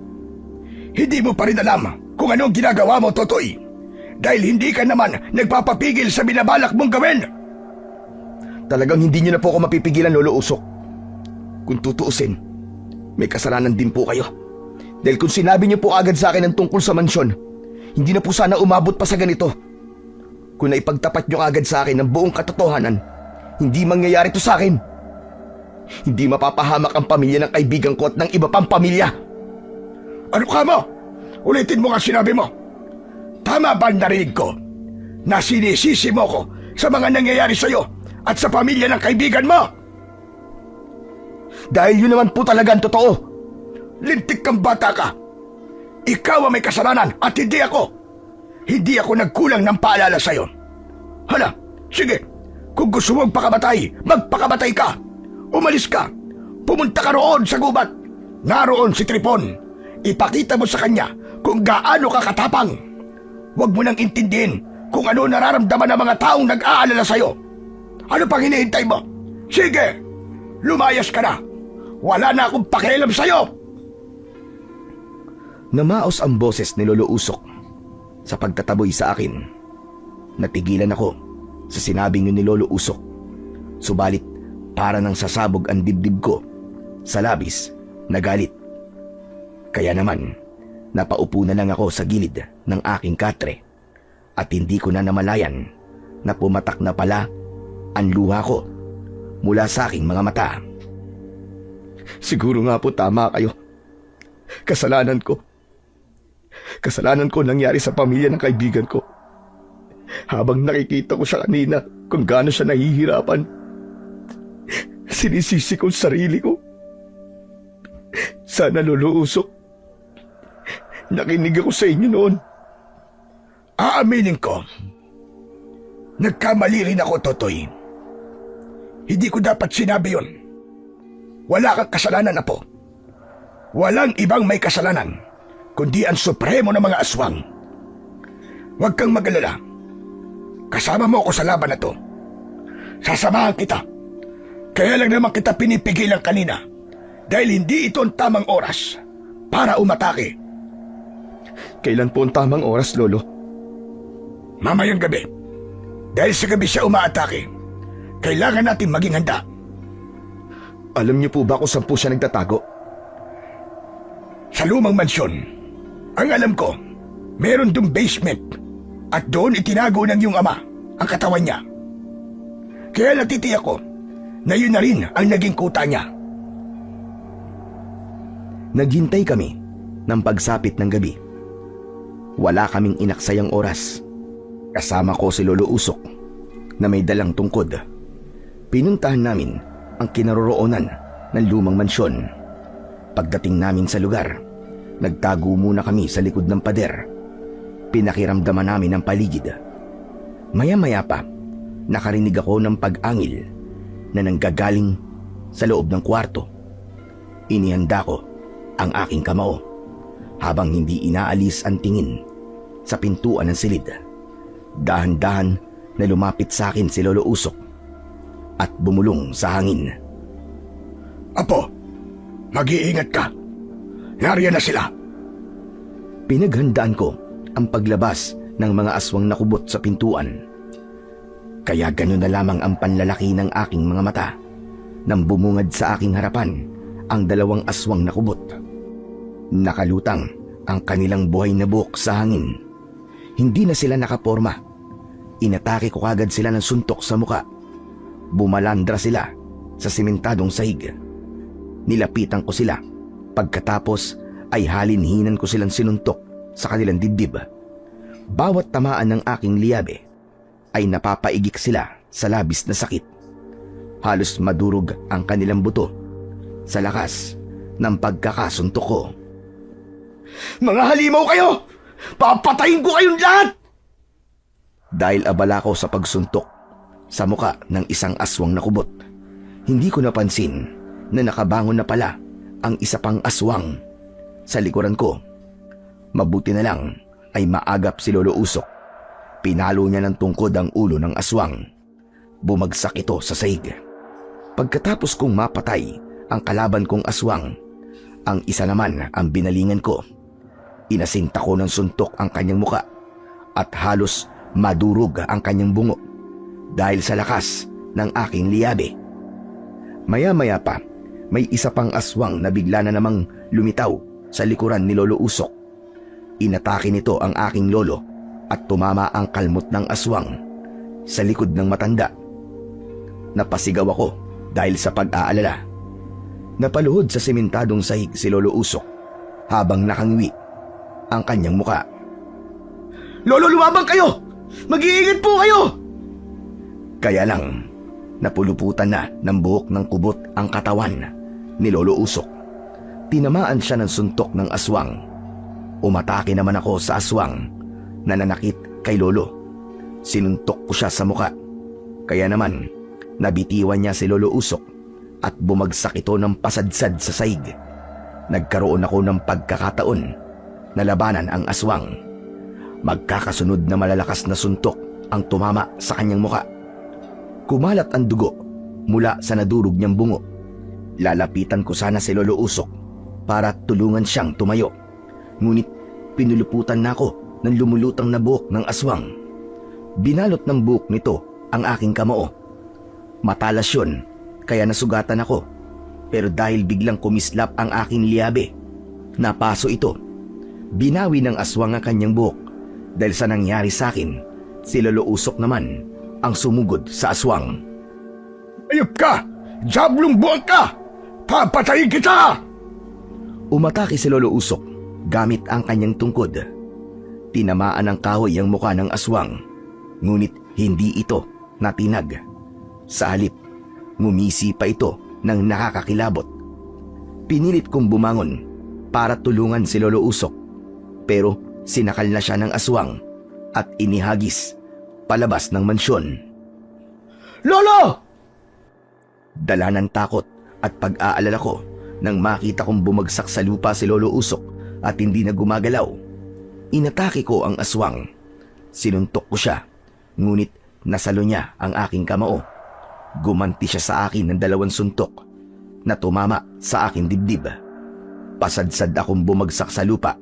Hindi mo pa rin alam kung ano ang ginagawa mo, Totoy. Dahil hindi ka naman nagpapapigil sa binabalak mong gawin. Talagang hindi niyo na po ako mapipigilan, Lolo Usok. Kung tutuusin, may kasalanan din po kayo. Dahil kung sinabi niyo po agad sa akin ang tungkol sa mansyon, hindi na po sana umabot pa sa ganito. Kung naipagtapat niyo agad sa akin ang buong katotohanan, hindi mangyayari to sa akin. Hindi mapapahamak ang pamilya ng kaibigan ko at ng iba pang pamilya. Ano ka mo? Ulitin mo nga sinabi mo. Tama ba ang narinig ko na sinisisi mo ko sa mga nangyayari sa'yo at sa pamilya ng kaibigan mo? Dahil yun naman po talaga ang totoo. Lintik kang bata ka. Ikaw ang may kasalanan at hindi ako. Hindi ako nagkulang ng paalala sa'yo. Hala, sige. Kung gusto mong pakamatay, magpakamatay ka. Umalis ka. Pumunta ka roon sa gubat. Naroon si Tripon. Ipakita mo sa kanya kung gaano ka katapang. Huwag mo nang intindihin kung ano nararamdaman ng mga taong nag-aalala sa'yo. Ano pang hinihintay mo? Sige, lumayas ka na. Wala na akong pakialam sa'yo. Namaos ang boses ni Lolo Usok sa pagtataboy sa akin. Natigilan ako sa sinabing yun ni Lolo Usok. Subalit para nang sasabog ang dibdib ko sa labis na galit. Kaya naman, napaupo na lang ako sa gilid ng aking katre at hindi ko na namalayan na pumatak na pala ang luha ko mula sa aking mga mata. Siguro nga po tama kayo. Kasalanan ko. Kasalanan ko nangyari sa pamilya ng kaibigan ko. Habang nakikita ko siya kanina kung gaano siya nahihirapan, sinisisi ko ang sarili ko. Sana, Lolo Usok, nakinig ako sa inyo noon. Aaminin ko, nagkamali rin ako, Totoy. Hindi ko dapat sinabi yon. Wala kang kasalanan, Apo. Walang ibang may kasalanan, kundi ang supremo ng mga aswang. Huwag kang mag-alala. Kasama mo ako sa laban na to. Sasamahan kita. Kaya lang naman kita pinipigilan kanina dahil hindi ito ang tamang oras para umatake. Kailan po ang tamang oras, Lolo? Mamayang gabi. Dahil sa gabi siya umaatake, kailangan natin maging handa. Alam niyo po ba kung saan po siya nagtatago? Sa lumang mansyon. Ang alam ko, meron dong basement at doon itinago ng iyong ama ang katawan niya. Kaya natitiyak ko na yun na rin ang naging kuta niya. Naghintay kami ng pagsapit ng gabi. Wala kaming inaksayang oras. Kasama ko si Lolo Usok na may dalang tungkod. Pinuntahan namin ang kinaroroonan ng lumang mansyon. Pagdating namin sa lugar, nagtago muna kami sa likod ng pader. Pinakiramdaman namin ang paligid. Maya-maya pa, nakarinig ako ng pag-angil na nanggagaling sa loob ng kwarto. Inihanda ko ang aking kamao habang hindi inaalis ang tingin sa pintuan ng silid. Dahan-dahan na lumapit sa akin si Lolo Usok at bumulong sa hangin. Apo, mag-iingat ka. Nariyan na sila. Pinaghandaan ko ang paglabas ng mga aswang nakubot sa pintuan. Kaya gano'n na lamang ang panlalaki ng aking mga mata nang bumungad sa aking harapan ang dalawang aswang nakubot. Nakalutang ang kanilang buhay na buhok sa hangin. Hindi na sila nakaporma. Inatake ko kagad sila ng suntok sa muka. Bumalandra sila sa simentadong sahig. Nilapitan ko sila. Pagkatapos ay halinhinan ko silang sinuntok sa kanilang dibdib. Bawat tamaan ng aking liyabe ay napapaigik sila sa labis na sakit. Halos madurog ang kanilang buto sa lakas ng pagkakasuntok ko. Mga halimaw kayo! Papatayin ko kayong lahat! Dahil abala ko sa pagsuntok sa muka ng isang aswang na kubot, Hindi ko napansin na nakabangon na pala ang isa pang aswang sa likuran ko. Mabuti na lang ay maagap si Lolo Usok. Pinalo niya ng tungkod ang ulo ng aswang. Bumagsak ito sa sahig. Pagkatapos kong mapatay ang kalaban kong aswang, ang isa naman ang binalingan ko. Inasinta ko ng suntok ang kanyang muka at halos madurog ang kanyang bungo dahil sa lakas ng aking liyabe. Maya-maya pa, may isa pang aswang na bigla na namang lumitaw sa likuran ni Lolo Usok. Inatake nito ang aking lolo at tumama ang kalmot ng aswang sa likod ng matanda. Napasigaw ako dahil sa pag-aalala. Napaluhod sa sementadong sahig si Lolo Usok habang nakangwi ang kanyang muka. Lolo, lumabang kayo! Mag-iingat po kayo! Kaya lang, napuluputan na ng buhok ng kubot ang katawan ni Lolo Usok. Tinamaan siya ng suntok ng aswang. Umatake naman ako sa aswang na nanakit kay Lolo. Sinuntok ko siya sa muka. Kaya naman, nabitiwan niya si Lolo Usok at bumagsak ito ng pasadsad sa sahig. Nagkaroon ako ng pagkakataon na labanan ang aswang. Magkakasunod na malalakas na suntok ang tumama sa kanyang muka. Kumalat ang dugo mula sa nadurog niyang bungo. Lalapitan ko sana si Lolo Usok para tulungan siyang tumayo. Ngunit pinuluputan na ako ng lumulutang na buhok ng aswang. Binalot ng buhok nito ang aking kamao. Matalas yun, kaya nasugatan ako. Pero dahil biglang kumislap ang aking liyabe, napaso ito. Binawi ng aswang ang kanyang buhok. Dahil sa nangyari sa akin, si Lolo Usok naman ang sumugod sa aswang. Ayop ka! Diablong buwag ka! Papatayin kita! Umatake si Lolo Usok gamit ang kanyang tungkod. Tinamaan ng kahoy ang mukha ng aswang, ngunit hindi ito natinag. Sa halip, ngumisi pa ito ng nakakakilabot. Pinilit kong bumangon para tulungan si Lolo Usok, pero sinakal na siya ng aswang at inihagis palabas ng mansyon. Lolo! Dala ng takot at pag-aalala ko nang makita kong bumagsak sa lupa si Lolo Usok at hindi na gumagalaw. Inatake ko ang aswang. Sinuntok ko siya, ngunit nasalo niya ang aking kamao. Gumanti siya sa akin ng 2 suntok na tumama sa aking dibdib. Pasadsad akong bumagsak sa lupa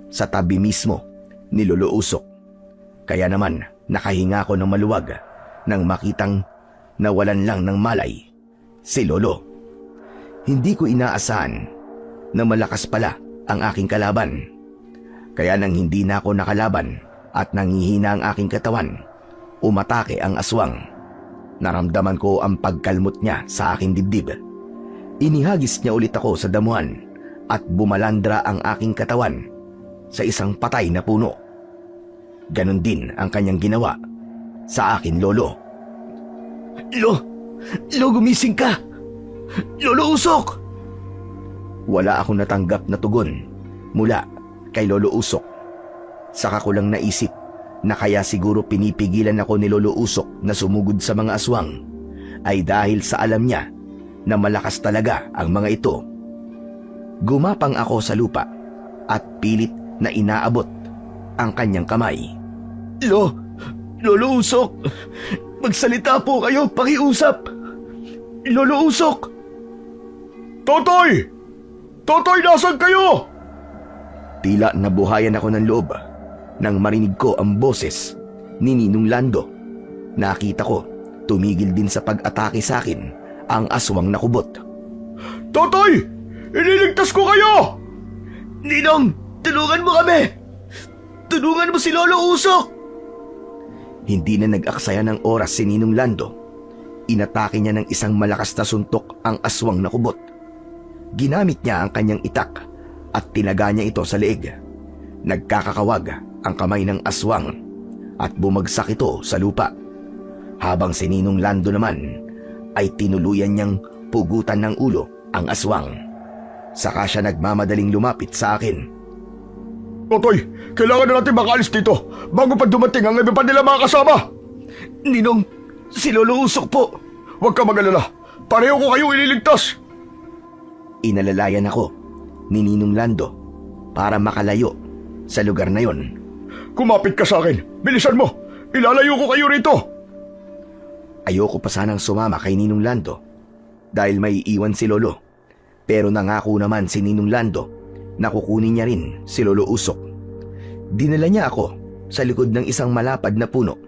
sa tabi mismo ni Lolo Usok. Kaya naman nakahinga ko ng maluwag nang makitang nawalan lang ng malay si Lolo. Hindi ko inaasahan na malakas pala ang aking kalaban. Kaya nang hindi na ako nakalaban at nanghihina ang aking katawan, umatake ang aswang. Naramdaman ko ang pagkalmot niya sa aking dibdib. Inihagis niya ulit ako sa damuhan at bumalandra ang aking katawan sa isang patay na puno. Ganon din ang kanyang ginawa sa akin, Lolo. Lo, gumising ka! Lolo Usok! Wala akong natanggap na tugon mula kay Lolo Usok. Saka ko lang naisip na kaya siguro pinipigilan ako ni Lolo Usok na sumugod sa mga aswang ay dahil sa alam niya na malakas talaga ang mga ito. Gumapang ako sa lupa at pilit na inaabot ang kanyang kamay. Lolo Usok! Magsalita po kayo, pakiusap! Lolo Usok! Totoy! Totoy, nasan kayo? Tila nabuhayan ako ng loob nang marinig ko ang boses ni Ninong Lando. Nakita ko, tumigil din sa pag-atake sa akin ang aswang na kubot. Totoy! Iniligtas ko kayo! Ninong, tulungan mo kami! Tulungan mo si Lolo Usok! Hindi na nag-aksaya ng oras si Ninong Lando. Inatake niya ng isang malakas na suntok ang aswang na kubot. Ginamit niya ang kanyang itak at tinaga niya ito sa leeg. Nagkakakawag ang kamay ng aswang at bumagsak ito sa lupa. Habang si Ninong Lando naman ay tinuluyan niyang pugutan ng ulo ang aswang. Saka siya nagmamadaling lumapit sa akin. Totoy, kailangan na natin makaalis dito bago pa dumating ang iba pa nila mga kasama. Ninong, si Lolo Usok po. Huwag ka mag-alala. Pareho ko kayong ililigtas. Inalalayan ako ni Ninong Lando para makalayo sa lugar na yon. Kumapit ka sa akin. Bilisan mo. Ilalayo ko kayo rito. Ayoko pa sanang sumama kay Ninong Lando dahil may iwan si Lolo. Pero nangako naman si Ninong Lando na kukunin niya rin si Lolo Usok. Dinala niya ako sa likod ng isang malapad na puno.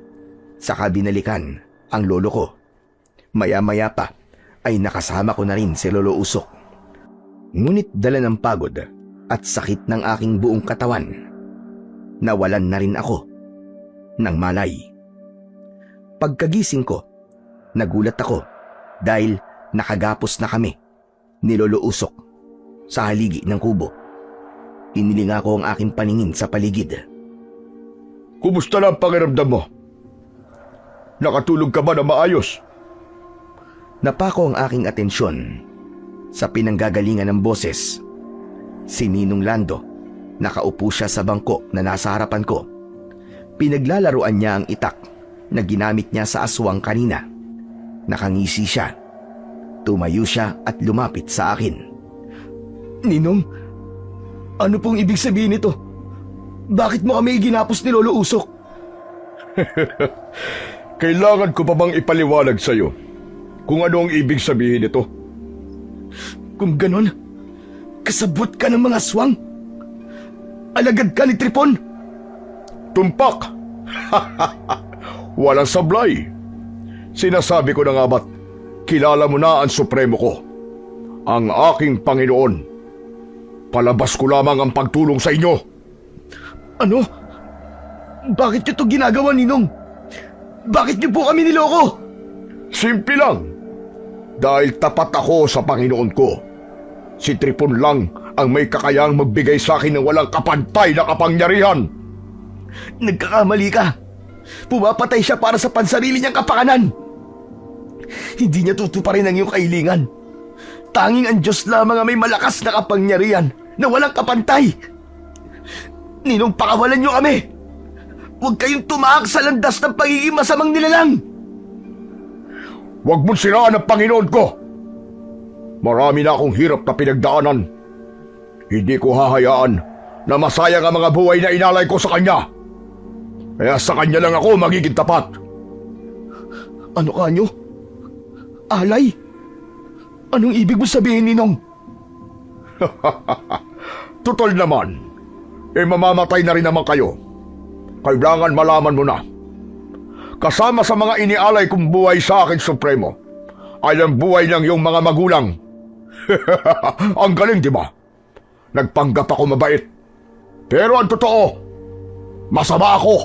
Saka binalikan ang lolo ko. Maya-maya pa ay nakasama ko na rin si Lolo Usok. Ngunit dala ng pagod at sakit ng aking buong katawan, nawalan na rin ako ng malay. Pagkagising ko, nagulat ako dahil nakagapos na kami ni Lolo Usok sa haligi ng kubo. Inilinga ko ang aking paningin sa paligid. Kumusta na ang pakiramdam mo? Nakatulog ka ba na maayos? Napako ang aking atensyon sa pinanggagalingan ng boses. Si Ninong Lando, nakaupo siya sa bangko na nasa harapan ko. Pinaglalaruan niya ang itak na ginamit niya sa aswang kanina. Nakangisi siya. Tumayo siya at lumapit sa akin. Ninong, ano pong ibig sabihin nito? Bakit mo kami ginapos ni Lolo Usok? Kailangan ko pa bang ipaliwanag sa'yo kung ano ang ibig sabihin nito? Kung ganon, kasabot ka ng mga aswang. Alagad ka ni Tripon. Tumpak! Walang sablay. Sinasabi ko na nga ba't kilala mo na ang supremo ko, ang aking Panginoon. Palabas ko lamang ang pagtulong sa inyo. Ano? Bakit niyo ito ginagawa, Ninong? Bakit niyo po kami niloko? Simple lang. Dahil tapat ako sa Panginoon ko. Si Tripon lang ang may kakayang magbigay sa akin ng walang kapantay na kapangyarihan. Nagkakamali ka. Pumapatay siya para sa pansarili niyang kapakanan. Hindi niya tutuparin ang iyong kahilingan. Tanging ang Diyos lamang ang may malakas na kapangyarihan na walang kapantay. Ninong, pakawalan niyo kami. Huwag kayong tumaak sa landas ng pagiging masamang nilalang. Huwag mong siraan ang Panginoon ko. Marami na akong hirap na pinagdaanan. Hindi ko hahayaan na masayang ang mga buhay na inalay ko sa Kanya. Kaya sa Kanya lang ako magiging tapat. Ano ka nyo? Alay? Anong ibig mo sabihin, Ninong? Tutol naman, mamamatay na rin naman kayo. Kailangan malaman mo na. Kasama sa mga inialay kong buhay sa akin, Supremo, ay ang buhay ng iyong mga magulang. Ang galing, di ba? Nagpanggap ako mabait. Pero ang totoo, masama ako.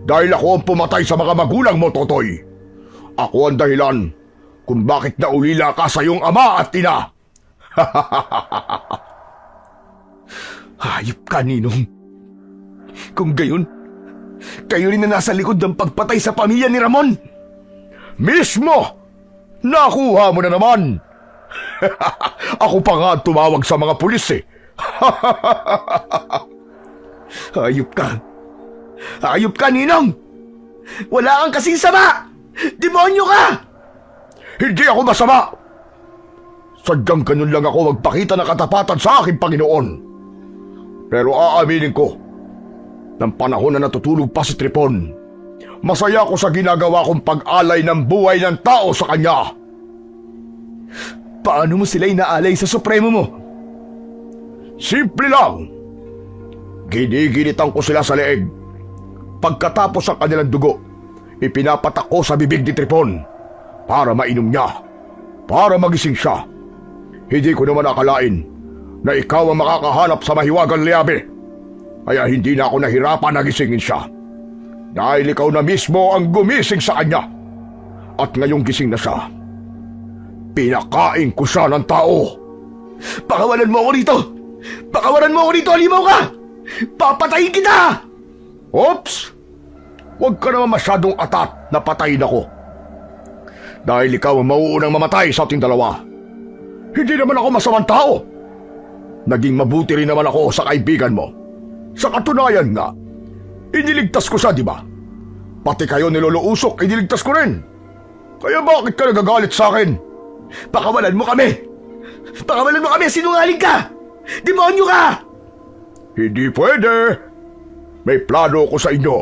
Dahil ako ang pumatay sa mga magulang mo, Totoy. Ako ang dahilan kung bakit naulila ka sa iyong ama at ina. Hayop ka, Ninong. Kung gayon, kayo rin na nasa likod ng pagpatay sa pamilya ni Ramon. Mismo! Nakuha mo na naman! Ako pa nga tumawag sa mga pulis eh. Hayop ka. Hayop ka, Ninong! Wala kang kasing sama! Demonyo ka! Hindi ako masama! Sadyang ganun lang ako magpakita ng katapatan sa aking Panginoon. Pero aaminin ko, ng panahon na natutulog pa si Tripon, masaya ako sa ginagawa kong pag-alay ng buhay ng tao sa kanya. Paano mo sila inaalay sa Supremo mo? Simple lang. Giniginitan ko sila sa leeg. Pagkatapos ang kanilang dugo, ipinapatak ko sa bibig ni Tripon para mainom niya, para magising siya. Hindi ko naman akalain na ikaw ang makakahanap sa mahiwagang liabe. Kaya hindi na ako nahirapan na gisingin siya. Dahil ikaw na mismo ang gumising sa kanya. At ngayong gising na siya, pinakain ko siya ng tao. Pakawalan mo ako rito! Pakawalan mo ako rito, halimaw ka! Papatayin kita! Oops! Huwag ka naman masyadong atat na patayin ako. Dahil ikaw ang mauunang mamatay sa ating dalawa. Hindi naman ako masamang tao. Naging mabuti rin naman ako sa kaibigan mo. Sa katunayan nga, iniligtas ko siya, di ba? Pati kayo ni Lolo Usok, iniligtas ko rin. Kaya bakit ka nagagalit sa akin? Pakawalan mo kami! Pakawalan mo kami! Sinungaling ka! Demonyo ka! Hindi pwede! May plano ko sa inyo.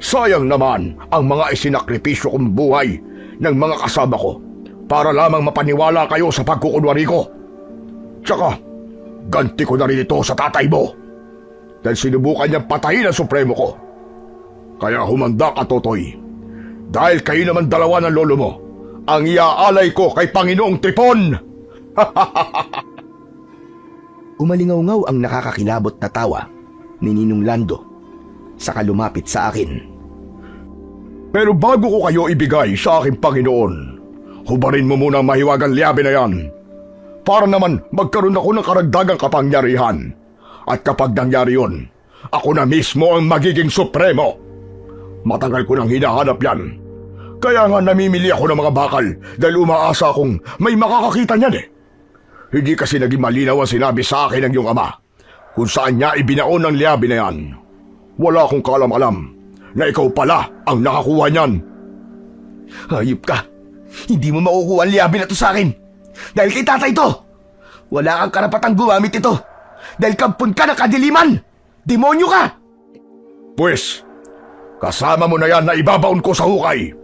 Sayang naman ang mga isinakripisyo kong buhay ng mga kasama ko para lamang mapaniwala kayo sa pagkukunwari ko. Tsaka, ganti ko na rin ito sa tatay mo dahil sinubukan niyang patayin ang supremo ko. Kaya humanda ka, Totoy. Dahil kayo naman dalawa ng lolo mo ang iaalay ko kay Panginoong Tripon. Umalingaw-ngaw ang nakakakilabot na tawa ni Ninong Lando saka lumapit sa akin. Pero bago ko kayo ibigay sa aking Panginoon, hubarin mo muna ang mahiwagang liabe na yan para naman magkaroon ako ng karagdagang kapangyarihan. At kapag nangyari yun, ako na mismo ang magiging supremo. Matagal ko nang hinahanap yan. Kaya nga namimili ako ng mga bakal dahil umaasa akong may makakakita niyan eh. Hindi kasi naging malinaw ang sinabi sa akin ng iyong ama kung saan niya ibinaon ang liabe na yan. Wala akong kaalam-alam na ikaw pala ang nakakuha niyan. Hayop ka! Hindi mo makukuha ang liabe na to sa akin! Dahil kay tatay to! Wala kang karapatang gumamit ito! Dahil kampun ka ng kadiliman! Demonyo ka! Pues, kasama mo na yan na ibabaon ko sa hukay.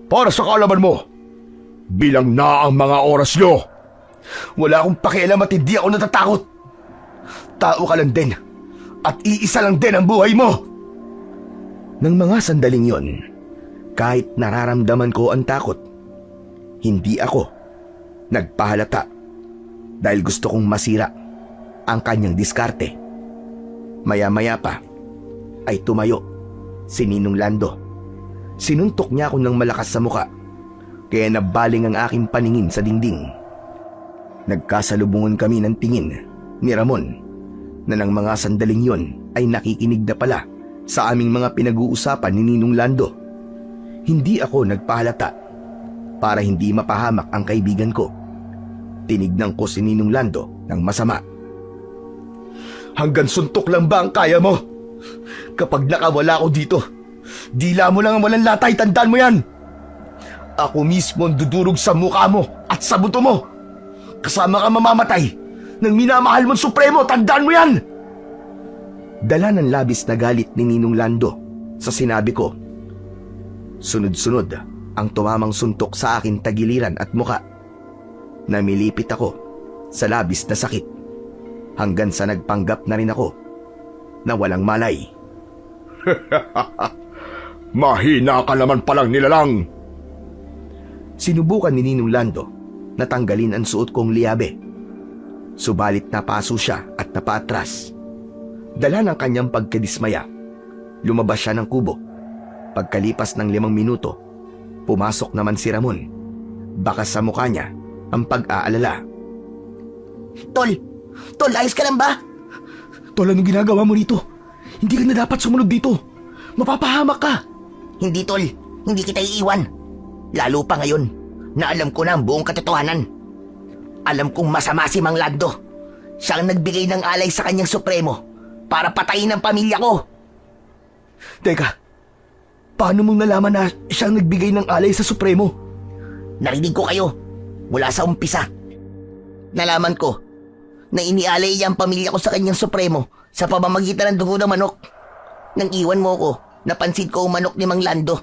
Para sa kaalaman mo, bilang na ang mga oras nyo. Wala akong pakialam at hindi ako natatakot. Tao ka lang din at iisa lang din ang buhay mo. Nang mga sandaling yon, kahit nararamdaman ko ang takot, hindi ako nagpahalata dahil gusto kong masira ang kanyang diskarte. Maya-maya pa ay tumayo si Ninong Lando. Sinuntok niya ako ng malakas sa muka kaya nabaling ang aking paningin sa dingding. Nagkasalubungan kami ng tingin ni Ramon na ng mga sandaling yon ay nakikinig na pala sa aming mga pinag-uusapan ni Ninong Lando. Hindi ako nagpahalata para hindi mapahamak ang kaibigan ko. Tinignan ko si Ninong Lando ng masama. Hanggang suntok lang ba ang kaya mo? Kapag nakawala ako dito, dila mo lang ang walang latay, tandaan mo yan. Ako mismo ang dudurog sa mukha mo at sa buto mo. Kasama ka mamamatay ng minamahal mong supremo, tandaan mo yan! Dala ng labis na galit ni Ninong Lando sa sinabi ko. Sunod-sunod ang tumamang suntok sa akin tagiliran at muka. Namilipit ako sa labis na sakit hanggang sa nagpanggap na rin ako na walang malay. Mahina ka naman palang nilalang. Sinubukan ni Ninong Lando na tanggalin ang suot kong liabe. Subalit napaso siya at napaatras. Dala ng kanyang pagkadismaya, lumabas siya ng kubo. Pagkalipas ng 5 minuto, pumasok naman si Ramon. Baka sa mukha niya ang pag-aalala. Tol! Tol, ayos ka lang ba? Tol, anong ginagawa mo rito? Hindi ka na dapat sumunod dito. Mapapahamak ka. Hindi, Tol. Hindi kita iiwan. Lalo pa ngayon na alam ko na ang buong katotohanan. Alam kong masama si Mang Lando. Siya ang nagbigay ng alay sa kanyang supremo para patayin ang pamilya ko. Teka, paano mong nalaman na siya ang nagbigay ng alay sa supremo? Narinig ko kayo mula sa umpisa. Nalaman ko na inialay niya ang pamilya ko sa kanyang supremo sa pamamagitan ng dugo ng manok. Nang iwan mo ko, napansin ko ang manok ni Mang Lando.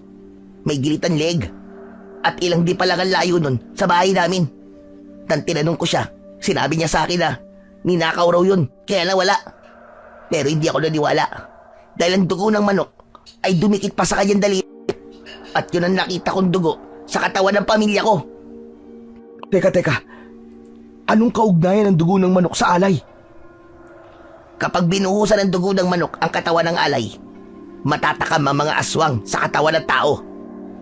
May gilitan leg. At ilang di pala ang layo nun sa bahay namin. Nang tinanong ko siya, sinabi niya sa akin na ninakaw raw yun, kaya nawala. Pero hindi ako naniwala dahil ang dugo ng manok ay dumikit pa sa kanyang daliri. At yun ang nakita kong dugo sa katawan ng pamilya ko. Teka. Anong kaugnayan ng dugo ng manok sa alay? Kapag binuhusan ng dugo ng manok ang katawan ng alay, matatakam ang mga aswang sa katawan ng tao.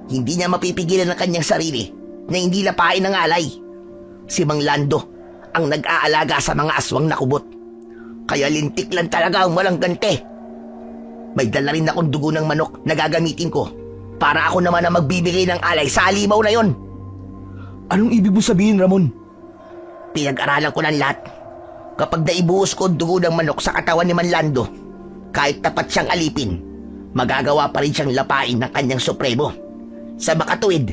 Hindi niya mapipigilan ang kanyang sarili na hindi lapain ng alay. Si Mang Lando ang nag-aalaga sa mga aswang na kubot. Kaya lintik lang talaga ang walang ganti. May dala rin akong dugo ng manok na gagamitin ko para ako naman ang magbibigay ng alay sa halimaw na yon. Anong ibig mo sabihin, Ramon? Pinag-aralan ko ng lahat. Kapag naibuhos ko ang dugo ng manok sa katawan ni Mang Lando, kahit tapat siyang alipin, magagawa pa rin siyang lapain ng kanyang supremo. Sa makatuwid,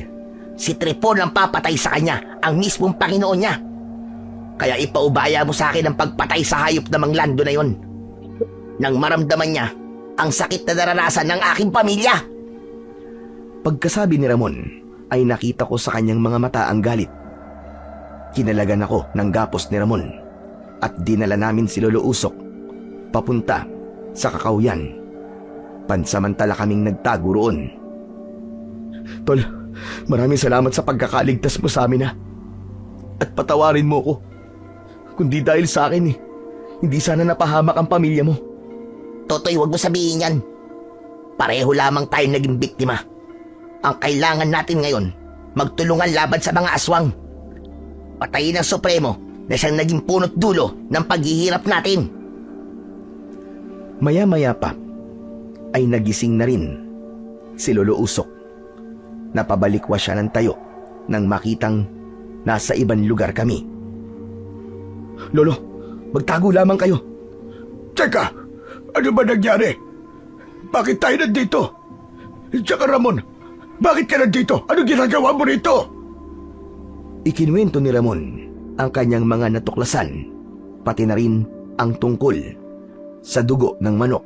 si Tripon ang papatay sa kanya ang mismong Panginoon niya. Kaya ipaubaya mo sa akin ang pagpatay sa hayop na Manglando na yon. Nang maramdaman niya ang sakit na naranasan ng aking pamilya. Pagkasabi ni Ramon ay nakita ko sa kanyang mga mata ang galit. Kinalagan ako ng gapos ni Ramon at dinala namin si Lolo Usok papunta sa Kakauyan. Pansamantala kaming nagtago roon. Tol, maraming salamat sa pagkakaligtas mo sa amin, ha. At patawarin mo ko. Kundi dahil sa akin, hindi sana napahamak ang pamilya mo. Totoy, huwag mo sabihin yan. Pareho lamang tayo naging biktima. Ang kailangan natin ngayon, magtulungan laban sa mga aswang. Patayin ang Supremo na siyang naging punot dulo ng paghihirap natin. Maya-maya pa ay nagising na rin si Lolo Usok. Napabalikwa siya ng tayo nang makitang nasa ibang lugar kami. Lolo, magtago lamang kayo. Teka, ano ba nangyari? Bakit tayo nandito? Tsaka Ramon, bakit ka nandito? Anong ginagawa mo rito? Ikinuwento ni Ramon ang kanyang mga natuklasan, pati na rin ang tungkol sa dugo ng manok.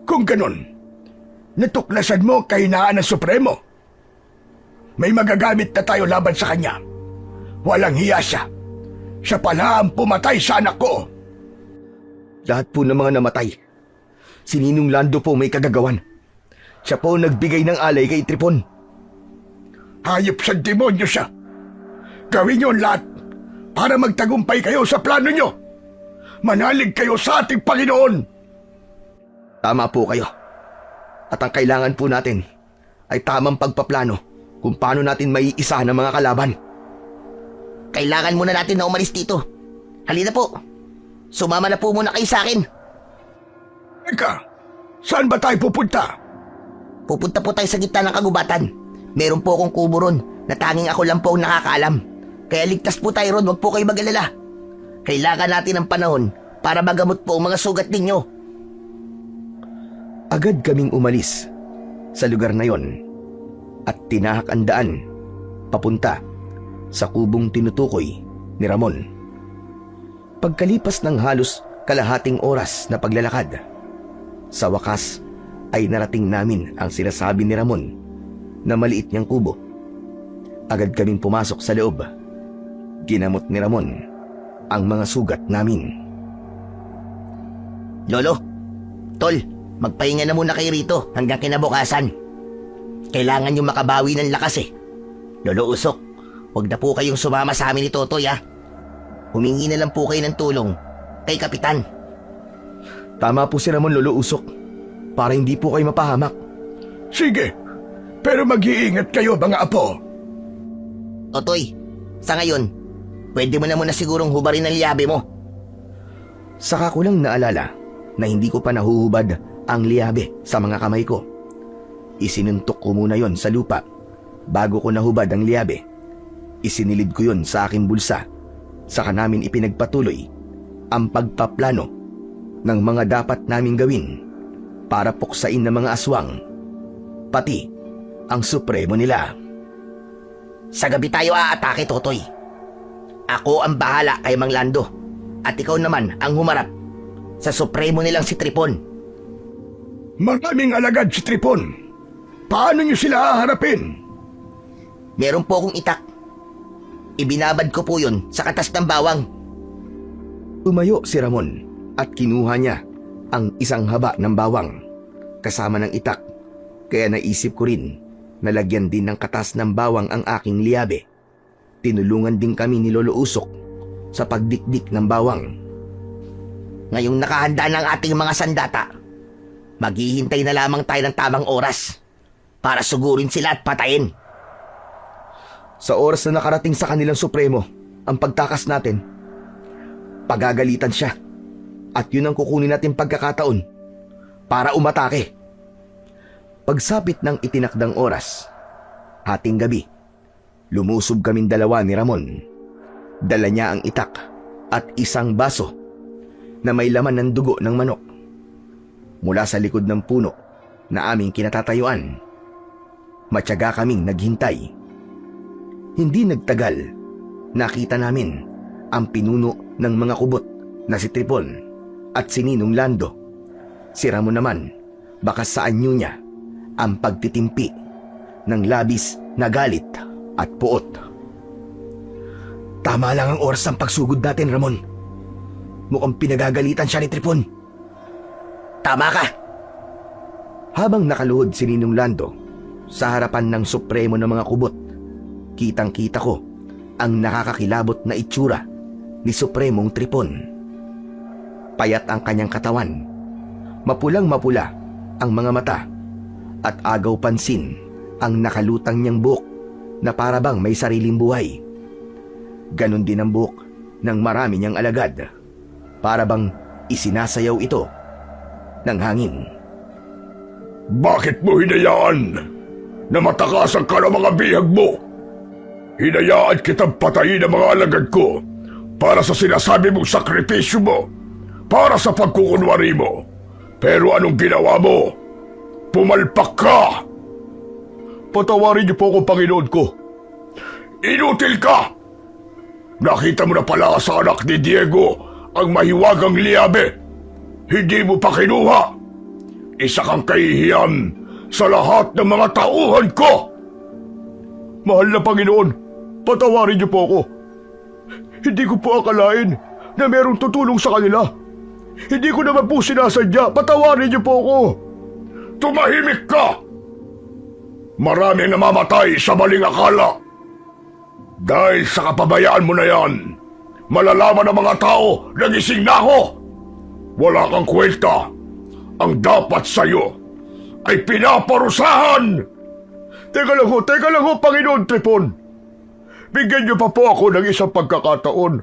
Kung ganon, natuklasan mo ang kahinaan ng Supremo. May magagamit na tayo laban sa kanya. Walang hiya siya. Siya pala ang pumatay sa anak ko. Lahat po ng mga namatay, si Ninong Lando po may kagagawan. Siya po nagbigay ng alay kay Tripon. Hayop sa demonyo siya. Gawin niyo ang lahat para magtagumpay kayo sa plano niyo. Manalig kayo sa ating Panginoon. Tama po kayo. At ang kailangan po natin ay tamang pagpaplano kung paano natin maiisa ng mga kalaban. Kailangan muna natin na umalis dito. Halina po. Sumama na po muna kayo sa akin. Teka, saan ba tayo pupunta? Pupunta po tayo sa gitna ng kagubatan. Meron po akong kubo ron na tanging ako lang po ang nakakaalam. Kaya ligtas po tayo ron, huwag po kayo mag-alala. Kailangan natin ng panahon para magamot po ang mga sugat ninyo. Agad kaming umalis sa lugar na yon at tinahak ang daan papunta sa kubong tinutukoy ni Ramon. Pagkalipas ng halos kalahating oras na paglalakad, sa wakas ay narating namin ang sinasabi ni Ramon na maliit niyang kubo. Agad kaming pumasok sa loob. Ginamot ni Ramon ang mga sugat namin. Lolo, Tol, magpahinga na muna kayo rito hanggang kinabukasan. Kailangan yung makabawi ng lakas eh. Lolo Usok, huwag na po kayong sumama sa amin ni Totoy, ha. Humingi na lang po kayo ng tulong kay Kapitan. Tama po si Ramon, Lolo Usok, para hindi po kayo mapahamak. Sige, pero mag-iingat kayo mga apo. Totoy, sa ngayon, pwede mo na muna sigurong hubarin ang liyabe mo. Saka ko lang naalala na hindi ko pa nahuhubad ang liyabe sa mga kamay ko. Isinuntok ko muna yon sa lupa bago ko nahubad ang liyabe. Isinilid ko yon sa aking bulsa. Saka namin ipinagpatuloy ang pagpaplano ng mga dapat naming gawin para puksain ng mga aswang, pati ang Supremo nila. Sa gabi tayo aatake, Totoy. Ako ang bahala kay Manglando at ikaw naman ang humarap sa Supremo nilang si Tripon. Maraming alagad si Tripon. Paano niyo sila haharapin? Meron po akong itak. Ibinabad ko po yun sa katas ng bawang. Tumayo si Ramon at kinuha niya ang isang haba ng bawang kasama ng itak, kaya naisip ko rin na lagyan din ng katas ng bawang ang aking liyabe. Tinulungan din kami ni Lolo Usok sa pagdikdik ng bawang. Ngayong nakahanda ng ating mga sandata, maghihintay na lamang tayo ng tamang oras para sugurin sila at patayin. Sa oras na nakarating sa kanilang Supremo ang pagtakas natin, pagagalitan siya at yun ang kukunin natin pagkakataon para umatake. Pagsapit ng itinakdang oras, hating gabi, lumusob kaming dalawa ni Ramon. Dala niya ang itak at isang baso na may laman ng dugo ng manok. Mula sa likod ng puno na aming kinatatayuan, matyaga kaming naghintay. Hindi nagtagal, nakita namin ang pinuno ng mga kubot na si Tripon at si Ninong Lando. Si Ramon naman, baka sa anyo niya ang pagtitimpi ng labis na galit at puot. Tama lang ang oras ng pagsugod natin, Ramon. Mukhang pinagagalitan siya ni Tripon. Tama ka. Habang nakaluhod si Ninong Lando sa harapan ng supremo ng mga kubot, kitang-kita ko ang nakakakilabot na itsura ni Supremong Tripon. Payat ang kanyang katawan, mapulang-mapula ang mga mata, at agaw pansin ang nakalutang niyang buhok na parabang may sariling buhay. Ganon din ang buhok ng marami niyang alagad, parabang isinasayaw ito ng hangin. Bakit mo hinayaan na matakasan ka ng mga bihag mo? Hinayaan kitang patayin ang mga alagad ko para sa sinasabi mong sakripisyo mo, para sa pagkukunwari mo. Pero anong ginawa mo? Pumalpak ka! Patawarin niyo po ako, Panginoon ko. Inutil ka! Nakita mo na pala sa anak ni Diego ang mahiwagang liabe. Hindi mo pa kinuha. Isa kang kahihiyan sa lahat ng mga tauhan ko. Mahal na Panginoon, patawarin niyo po ako. Hindi ko po akalain na merong tutulong sa kanila. Hindi ko naman po sinasadya. Patawarin niyo po ako. Tumahimik ka! Maraming namamatay sa maling akala. Dahil sa kapabayaan mo na yan, malalaman ng mga tao na gising na ako. Wala kang kwenta. Ang dapat sa'yo ay pinaparusahan. Teka lang ho, Panginoon Tripon. Bigyan niyo pa po ako ng isang pagkakataon.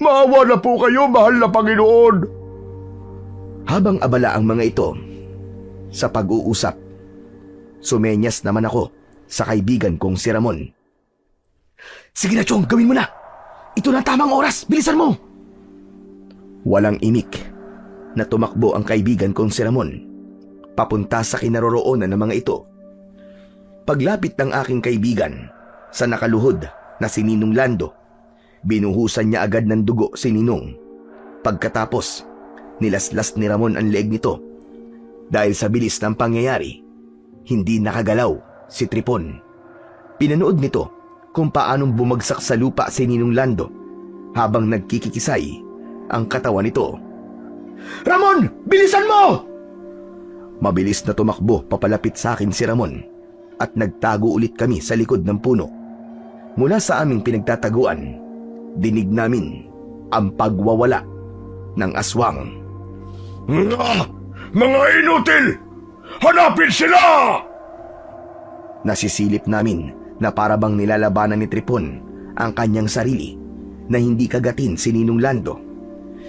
Maawa na po kayo, mahal na Panginoon. Habang abala ang mga ito sa pag-uusap, sumenyas naman ako sa kaibigan kong si Ramon. Sige na, Chong, gawin mo na. Ito na tamang oras, bilisan mo. Walang imik na tumakbo ang kaibigan kong si Ramon papunta sa kinaroroonan ng mga ito. Paglapit ng aking kaibigan sa nakaluhod na si Ninong Lando, binuhusan niya agad ng dugo si Ninong. Pagkatapos, nilaslas ni Ramon ang leeg nito. Dahil sa bilis ng pangyayari, hindi nakagalaw si Tripon. Pinanood nito kung paanong bumagsak sa lupa si Ninong Lando habang nagkikikisay ang katawan nito. Ramon! Bilisan mo! Mabilis na tumakbo papalapit sa akin si Ramon at nagtago ulit kami sa likod ng puno. Mula sa aming pinagtataguan, dinig namin ang pagwawala ng aswang. Mga inutil! Hanapin sila! Nasisilip namin na parabang nilalabanan ni Tripon ang kanyang sarili na hindi kagatin si Ninong Lando.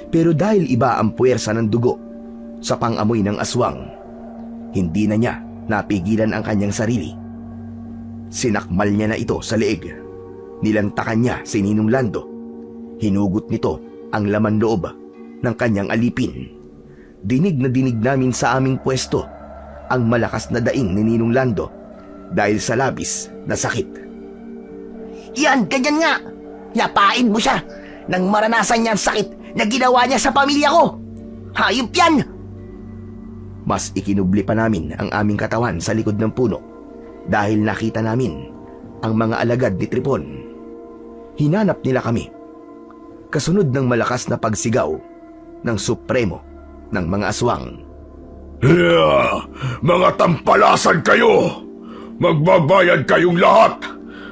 Pero dahil iba ang puwersa ng dugo sa pang-amoy ng aswang, hindi na niya napigilan ang kanyang sarili. Sinakmal niya na ito sa leeg. Nilantakan niya si Ninong Lando. Hinugot nito ang laman loob ng kanyang alipin. Dinig na dinig namin sa aming pwesto ang malakas na daing ni Ninong Lando dahil sa labis na sakit. Yan, ganyan nga. Yapain mo siya nang maranasan niya ang sakit na ginawa niya sa pamilya ko. Hayop yan! Mas ikinubli pa namin ang aming katawan sa likod ng puno dahil nakita namin ang mga alagad ni Tripon. Hinanap nila kami. Kasunod ng malakas na pagsigaw ng supremo ng mga aswang. Mga tampalasan kayo! Magbabayad kayong lahat!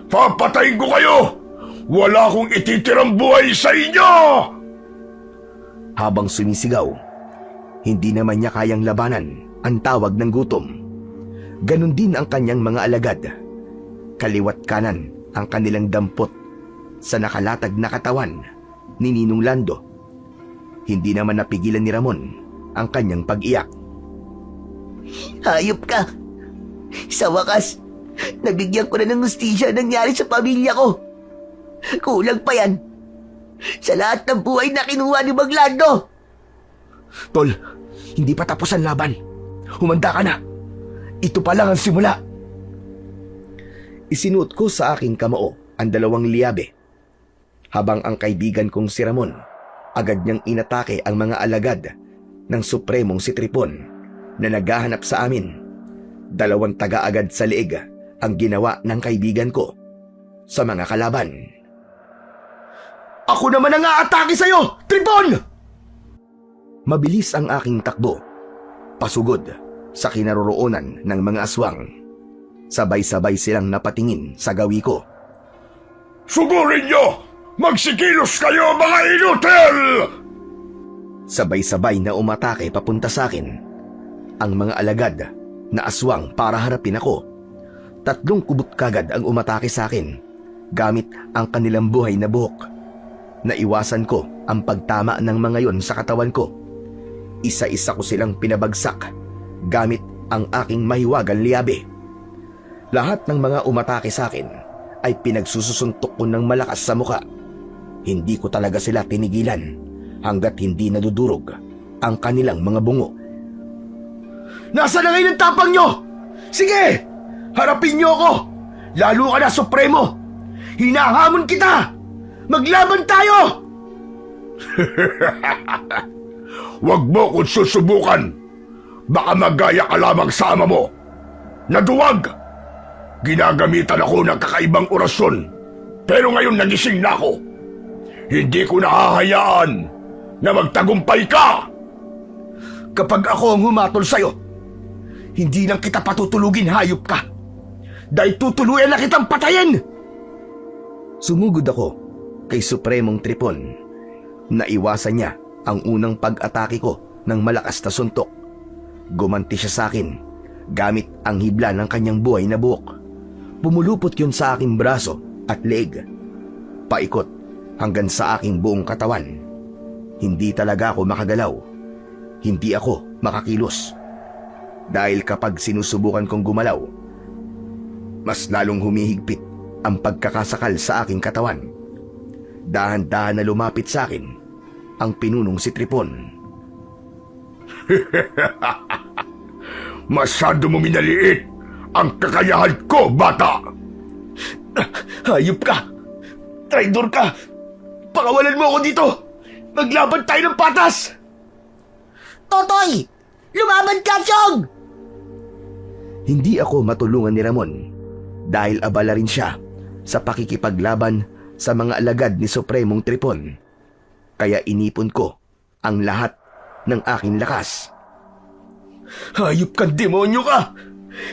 Papatayin ko kayo! Wala akong ititirang buhay sa inyo! Habang sumisigaw, hindi naman niya kayang labanan ang tawag ng gutom. Ganon din ang kanyang mga alagad. Kaliwat kanan ang kanilang dampot sa nakalatag na katawan ni Ninong Lando. Hindi naman napigilan ni Ramon ang kanyang pag-iyak. Hayop ka! Sa wakas, nabigyan ko na ng hustisya nangyari sa pamilya ko. Kulang pa yan sa lahat ng buhay na kinuha ni Maglando. Tol, hindi pa tapos ang laban. Humanda ka na. Ito pa lang ang simula. Isinuot ko sa aking kamao ang dalawang liyabe. Habang ang kaibigan kong si Ramon, agad niyang inatake ang mga alagad ng Supremong si Tripon na naghahanap sa amin. 2 taga-agad sa liig ang ginawa ng kaibigan ko sa mga kalaban. Ako naman ang aatake sa'yo, Tripon! Mabilis ang aking takbo, pasugod sa kinaroroonan ng mga aswang. Sabay-sabay silang napatingin sa gawi ko. Sugurin niyo! Magsikilos kayo, mga inutil! Sabay-sabay na umatake papunta sa akin ang mga alagad na aswang para harapin ako. 3 kubot kagad ang umatake sa akin gamit ang kanilang buhay na buhok. Naiwasan ko ang pagtama ng mga yon sa katawan ko. Isa-isa ko silang pinabagsak gamit ang aking mahiwagang liyabe. Lahat ng mga umatake sa akin ay pinagsusuntok ko ng malakas sa muka. Hindi ko talaga sila tinigilan hanggat hindi nadudurog ang kanilang mga bungo. Nasaan na ngayon ang tapang nyo? Sige! Harapin nyo ako! Lalo ka na, Supremo! Hinahamon kita! Maglaban tayo! Huwag mo kong susubukan. Baka magaya ka lamang sa ama mo. Naduwag! Ginagamitan ako ng kakaibang orasyon. Pero ngayon nagising na ako. Hindi ko nahahayaan na magtagumpay ka! Kapag ako ang humatol sa'yo, hindi lang kita patutulugin, hayop ka! Dahil tutuluyan na kitang patayin! Sumugod ako kay Supremong Tripon. Naiwasan niya ang unang pag-atake ko ng malakas na suntok. Gumanti siya sa akin gamit ang hibla ng kanyang buhay na buhok. Pumulupot yun sa aking braso at leeg. Paikot hanggang sa aking buong katawan. Hindi talaga ako makagalaw. Hindi ako makakilos. Dahil kapag sinusubukan kong gumalaw, mas lalong humihigpit ang pagkakasakal sa aking katawan. Dahan-dahan na lumapit sa akin ang pinunong si Tripon. Masyado mo minaliit ang kakayahan ko, bata! Hayop ka! Traidor ka! Pakawalan mo ako dito! Maglaban tayo ng patas! Totoy! Lumaban ka, Chong! Hindi ako matulungan ni Ramon dahil abala rin siya sa pakikipaglaban sa mga alagad ni Supremong Tripon. Kaya inipon ko ang lahat ng aking lakas. Hayop kang demonyo ka!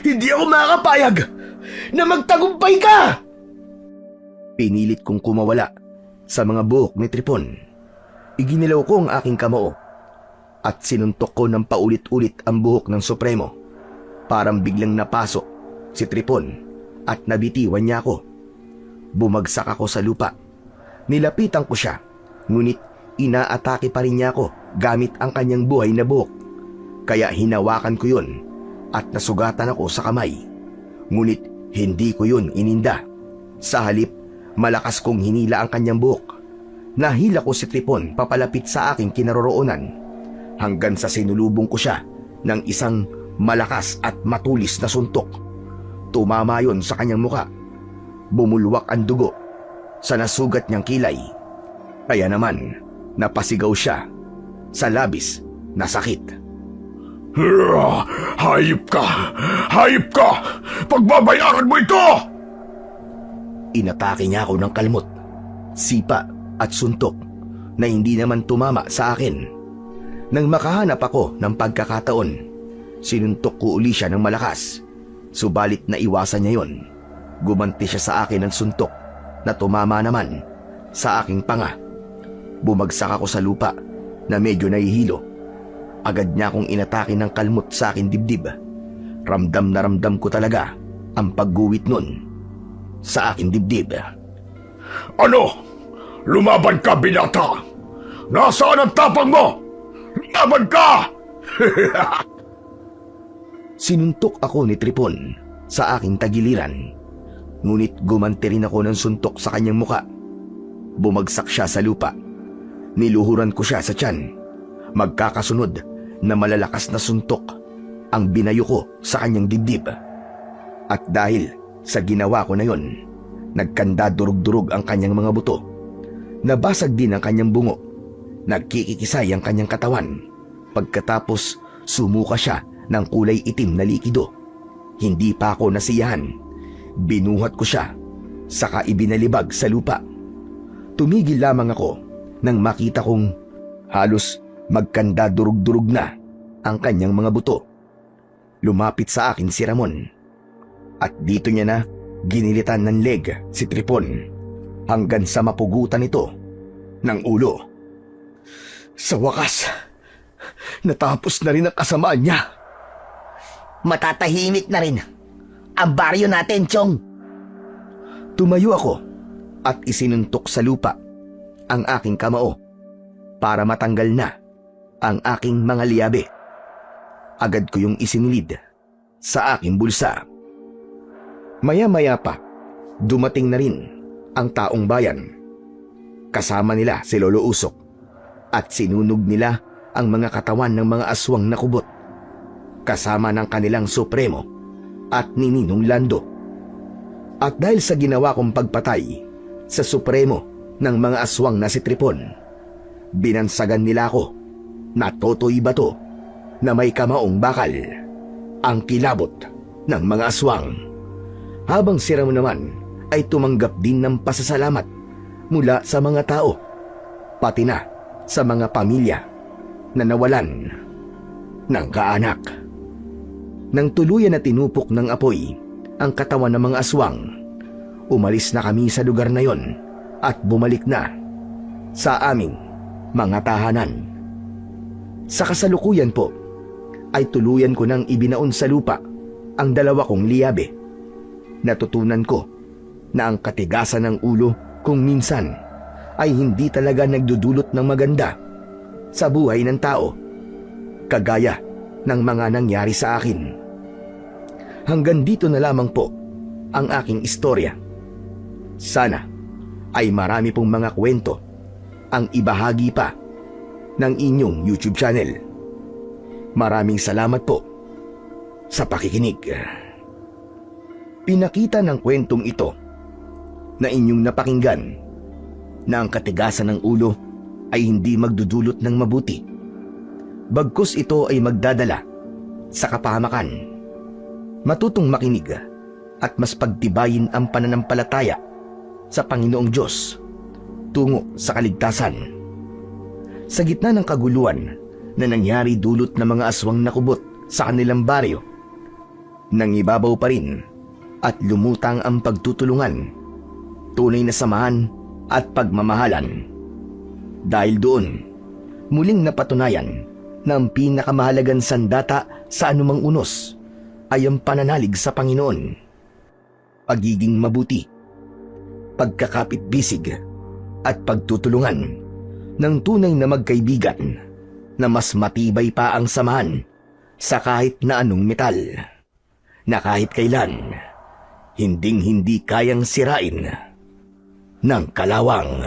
Hindi ako makakapayag na magtagumpay ka! Pinilit kong kumawala sa mga buhok ni Tripon. Iginilaw ko ang aking kamao at sinuntok ko ng paulit-ulit ang buhok ng Supremo. Parang biglang napasok si Tripon at nabitiwan niya ako. Bumagsak ako sa lupa. Nilapitan ko siya, ngunit inaatake pa rin niya ako gamit ang kanyang buhay na buhok. Kaya hinawakan ko yun at nasugatan ako sa kamay. Ngunit hindi ko yun ininda. Sa halip, malakas kong hinila ang kanyang buhok. Nahila ko si Tripon papalapit sa aking kinaroroonan hanggang sa sinulubong ko siya ng isang malakas at matulis na suntok. Tumama yon sa kanyang muka. Bumulwak ang dugo sa nasugat niyang kilay. Kaya naman, napasigaw siya sa labis na sakit. Hayop ka! Hayop ka! Pagbabayaran mo ito! Inatake niya ako ng kalmot, sipa at suntok na hindi naman tumama sa akin. Nang makahanap ako ng pagkakataon, sinuntok ko uli siya ng malakas. Subalit na iwasan niya yon. Gumanti siya sa akin ng suntok na tumama naman sa aking panga. Bumagsak ako sa lupa na medyo nahihilo. Agad niya akong inatake ng kalmot sa akin dibdib. Ramdam na ramdam ko talaga ang pagguwit nun sa akin dibdib. Ano? Lumaban ka, binata! Nasaan ang tapang mo? Laban ka! Sinuntok ako ni Tripon sa aking tagiliran. Ngunit gumanti rin ako ng suntok sa kanyang muka. Bumagsak siya sa lupa. Niluhuran ko siya sa tiyan. Magkakasunod na malalakas na suntok ang binayo ko sa kanyang dibdib. At dahil sa ginawa ko na yon, Nagkanda durug-durug ang kanyang mga buto. Nabasag din ang kanyang bungo. Nagkikikisay ang kanyang katawan. Pagkatapos, sumuka siya ng kulay itim na likido. Hindi pa ako nasiyahan. Binuhat ko siya, saka ibinalibag sa lupa. Tumigil lamang ako nang makita kong halos magkanda durug-durug na ang kanyang mga buto. Lumapit sa akin si Ramon. At dito niya na ginilitan ng leg si Tripon hanggang sa mapugutan ito ng ulo. Sa wakas, natapos na rin ang kasamaan niya. Matatahimik na rin ang baryo natin, Chong. Tumayo ako at isinuntok sa lupa ang aking kamao para matanggal na ang aking mga liyabe. Agad ko yung isinilid sa aking bulsa. Maya-maya pa, dumating na rin ang taong bayan. Kasama nila si Lolo Usok at sinunog nila ang mga katawan ng mga aswang na kubot, kasama ng kanilang supremo at ni Ninong Lando. At dahil sa ginawa kong pagpatay sa supremo ng mga aswang na si Tripon, binansagan nila ako na Totoy Bato na may kamaong bakal, ang kilabot ng mga aswang. Habang si Ramon naman ay tumanggap din ng pasasalamat mula sa mga tao, pati na sa mga pamilya na nawalan ng kaanak. Nang tuluyan na tinupok ng apoy ang katawan ng mga aswang, umalis na kami sa lugar na yon at bumalik na sa aming mga tahanan. Sa kasalukuyan po, ay tuluyan ko nang ibinaon sa lupa ang dalawa kong liyabe. Natutunan ko na ang katigasan ng ulo kung minsan ay hindi talaga nagdudulot ng maganda sa buhay ng tao, kagaya ng mga nangyari sa akin. Hanggang dito na lamang po ang aking istorya. Sana ay marami pong mga kwento ang ibahagi pa ng inyong YouTube channel. Maraming salamat po sa pakikinig. Pinakita ng kwentong ito na inyong napakinggan na ang katigasan ng ulo ay hindi magdudulot ng mabuti. Bagkus ito ay magdadala sa kapahamakan. Matutong makinig at mas pagtibayin ang pananampalataya sa Panginoong Diyos tungo sa kaligtasan. Sa gitna ng kaguluhan na nangyari dulot ng mga aswang na kubot sa kanilang baryo, nangibabaw pa rin at lumutang ang pagtutulungan, tunay na samahan at pagmamahalan. Dahil doon, muling napatunayan na ang pinakamahalagang sandata sa anumang unos ay ang pananalig sa Panginoon, pagiging mabuti, pagkakapit-bisig at pagtutulungan ng tunay na magkaibigan na mas matibay pa ang samahan sa kahit na anong metal, na kahit kailan hinding-hindi kayang sirain ng kalawang.